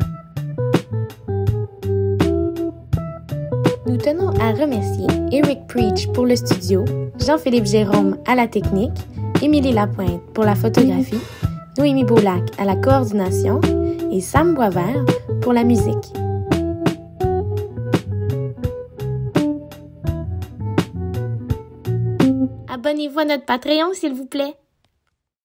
Nous tenons à remercier Eric Preach pour le studio, Jean-Philippe Jérôme à la technique, Émilie Lapointe pour la photographie, Noémie Boulac à la coordination et Sam Boisvert pour la musique. Abonnez-vous à notre Patreon, s'il vous plaît.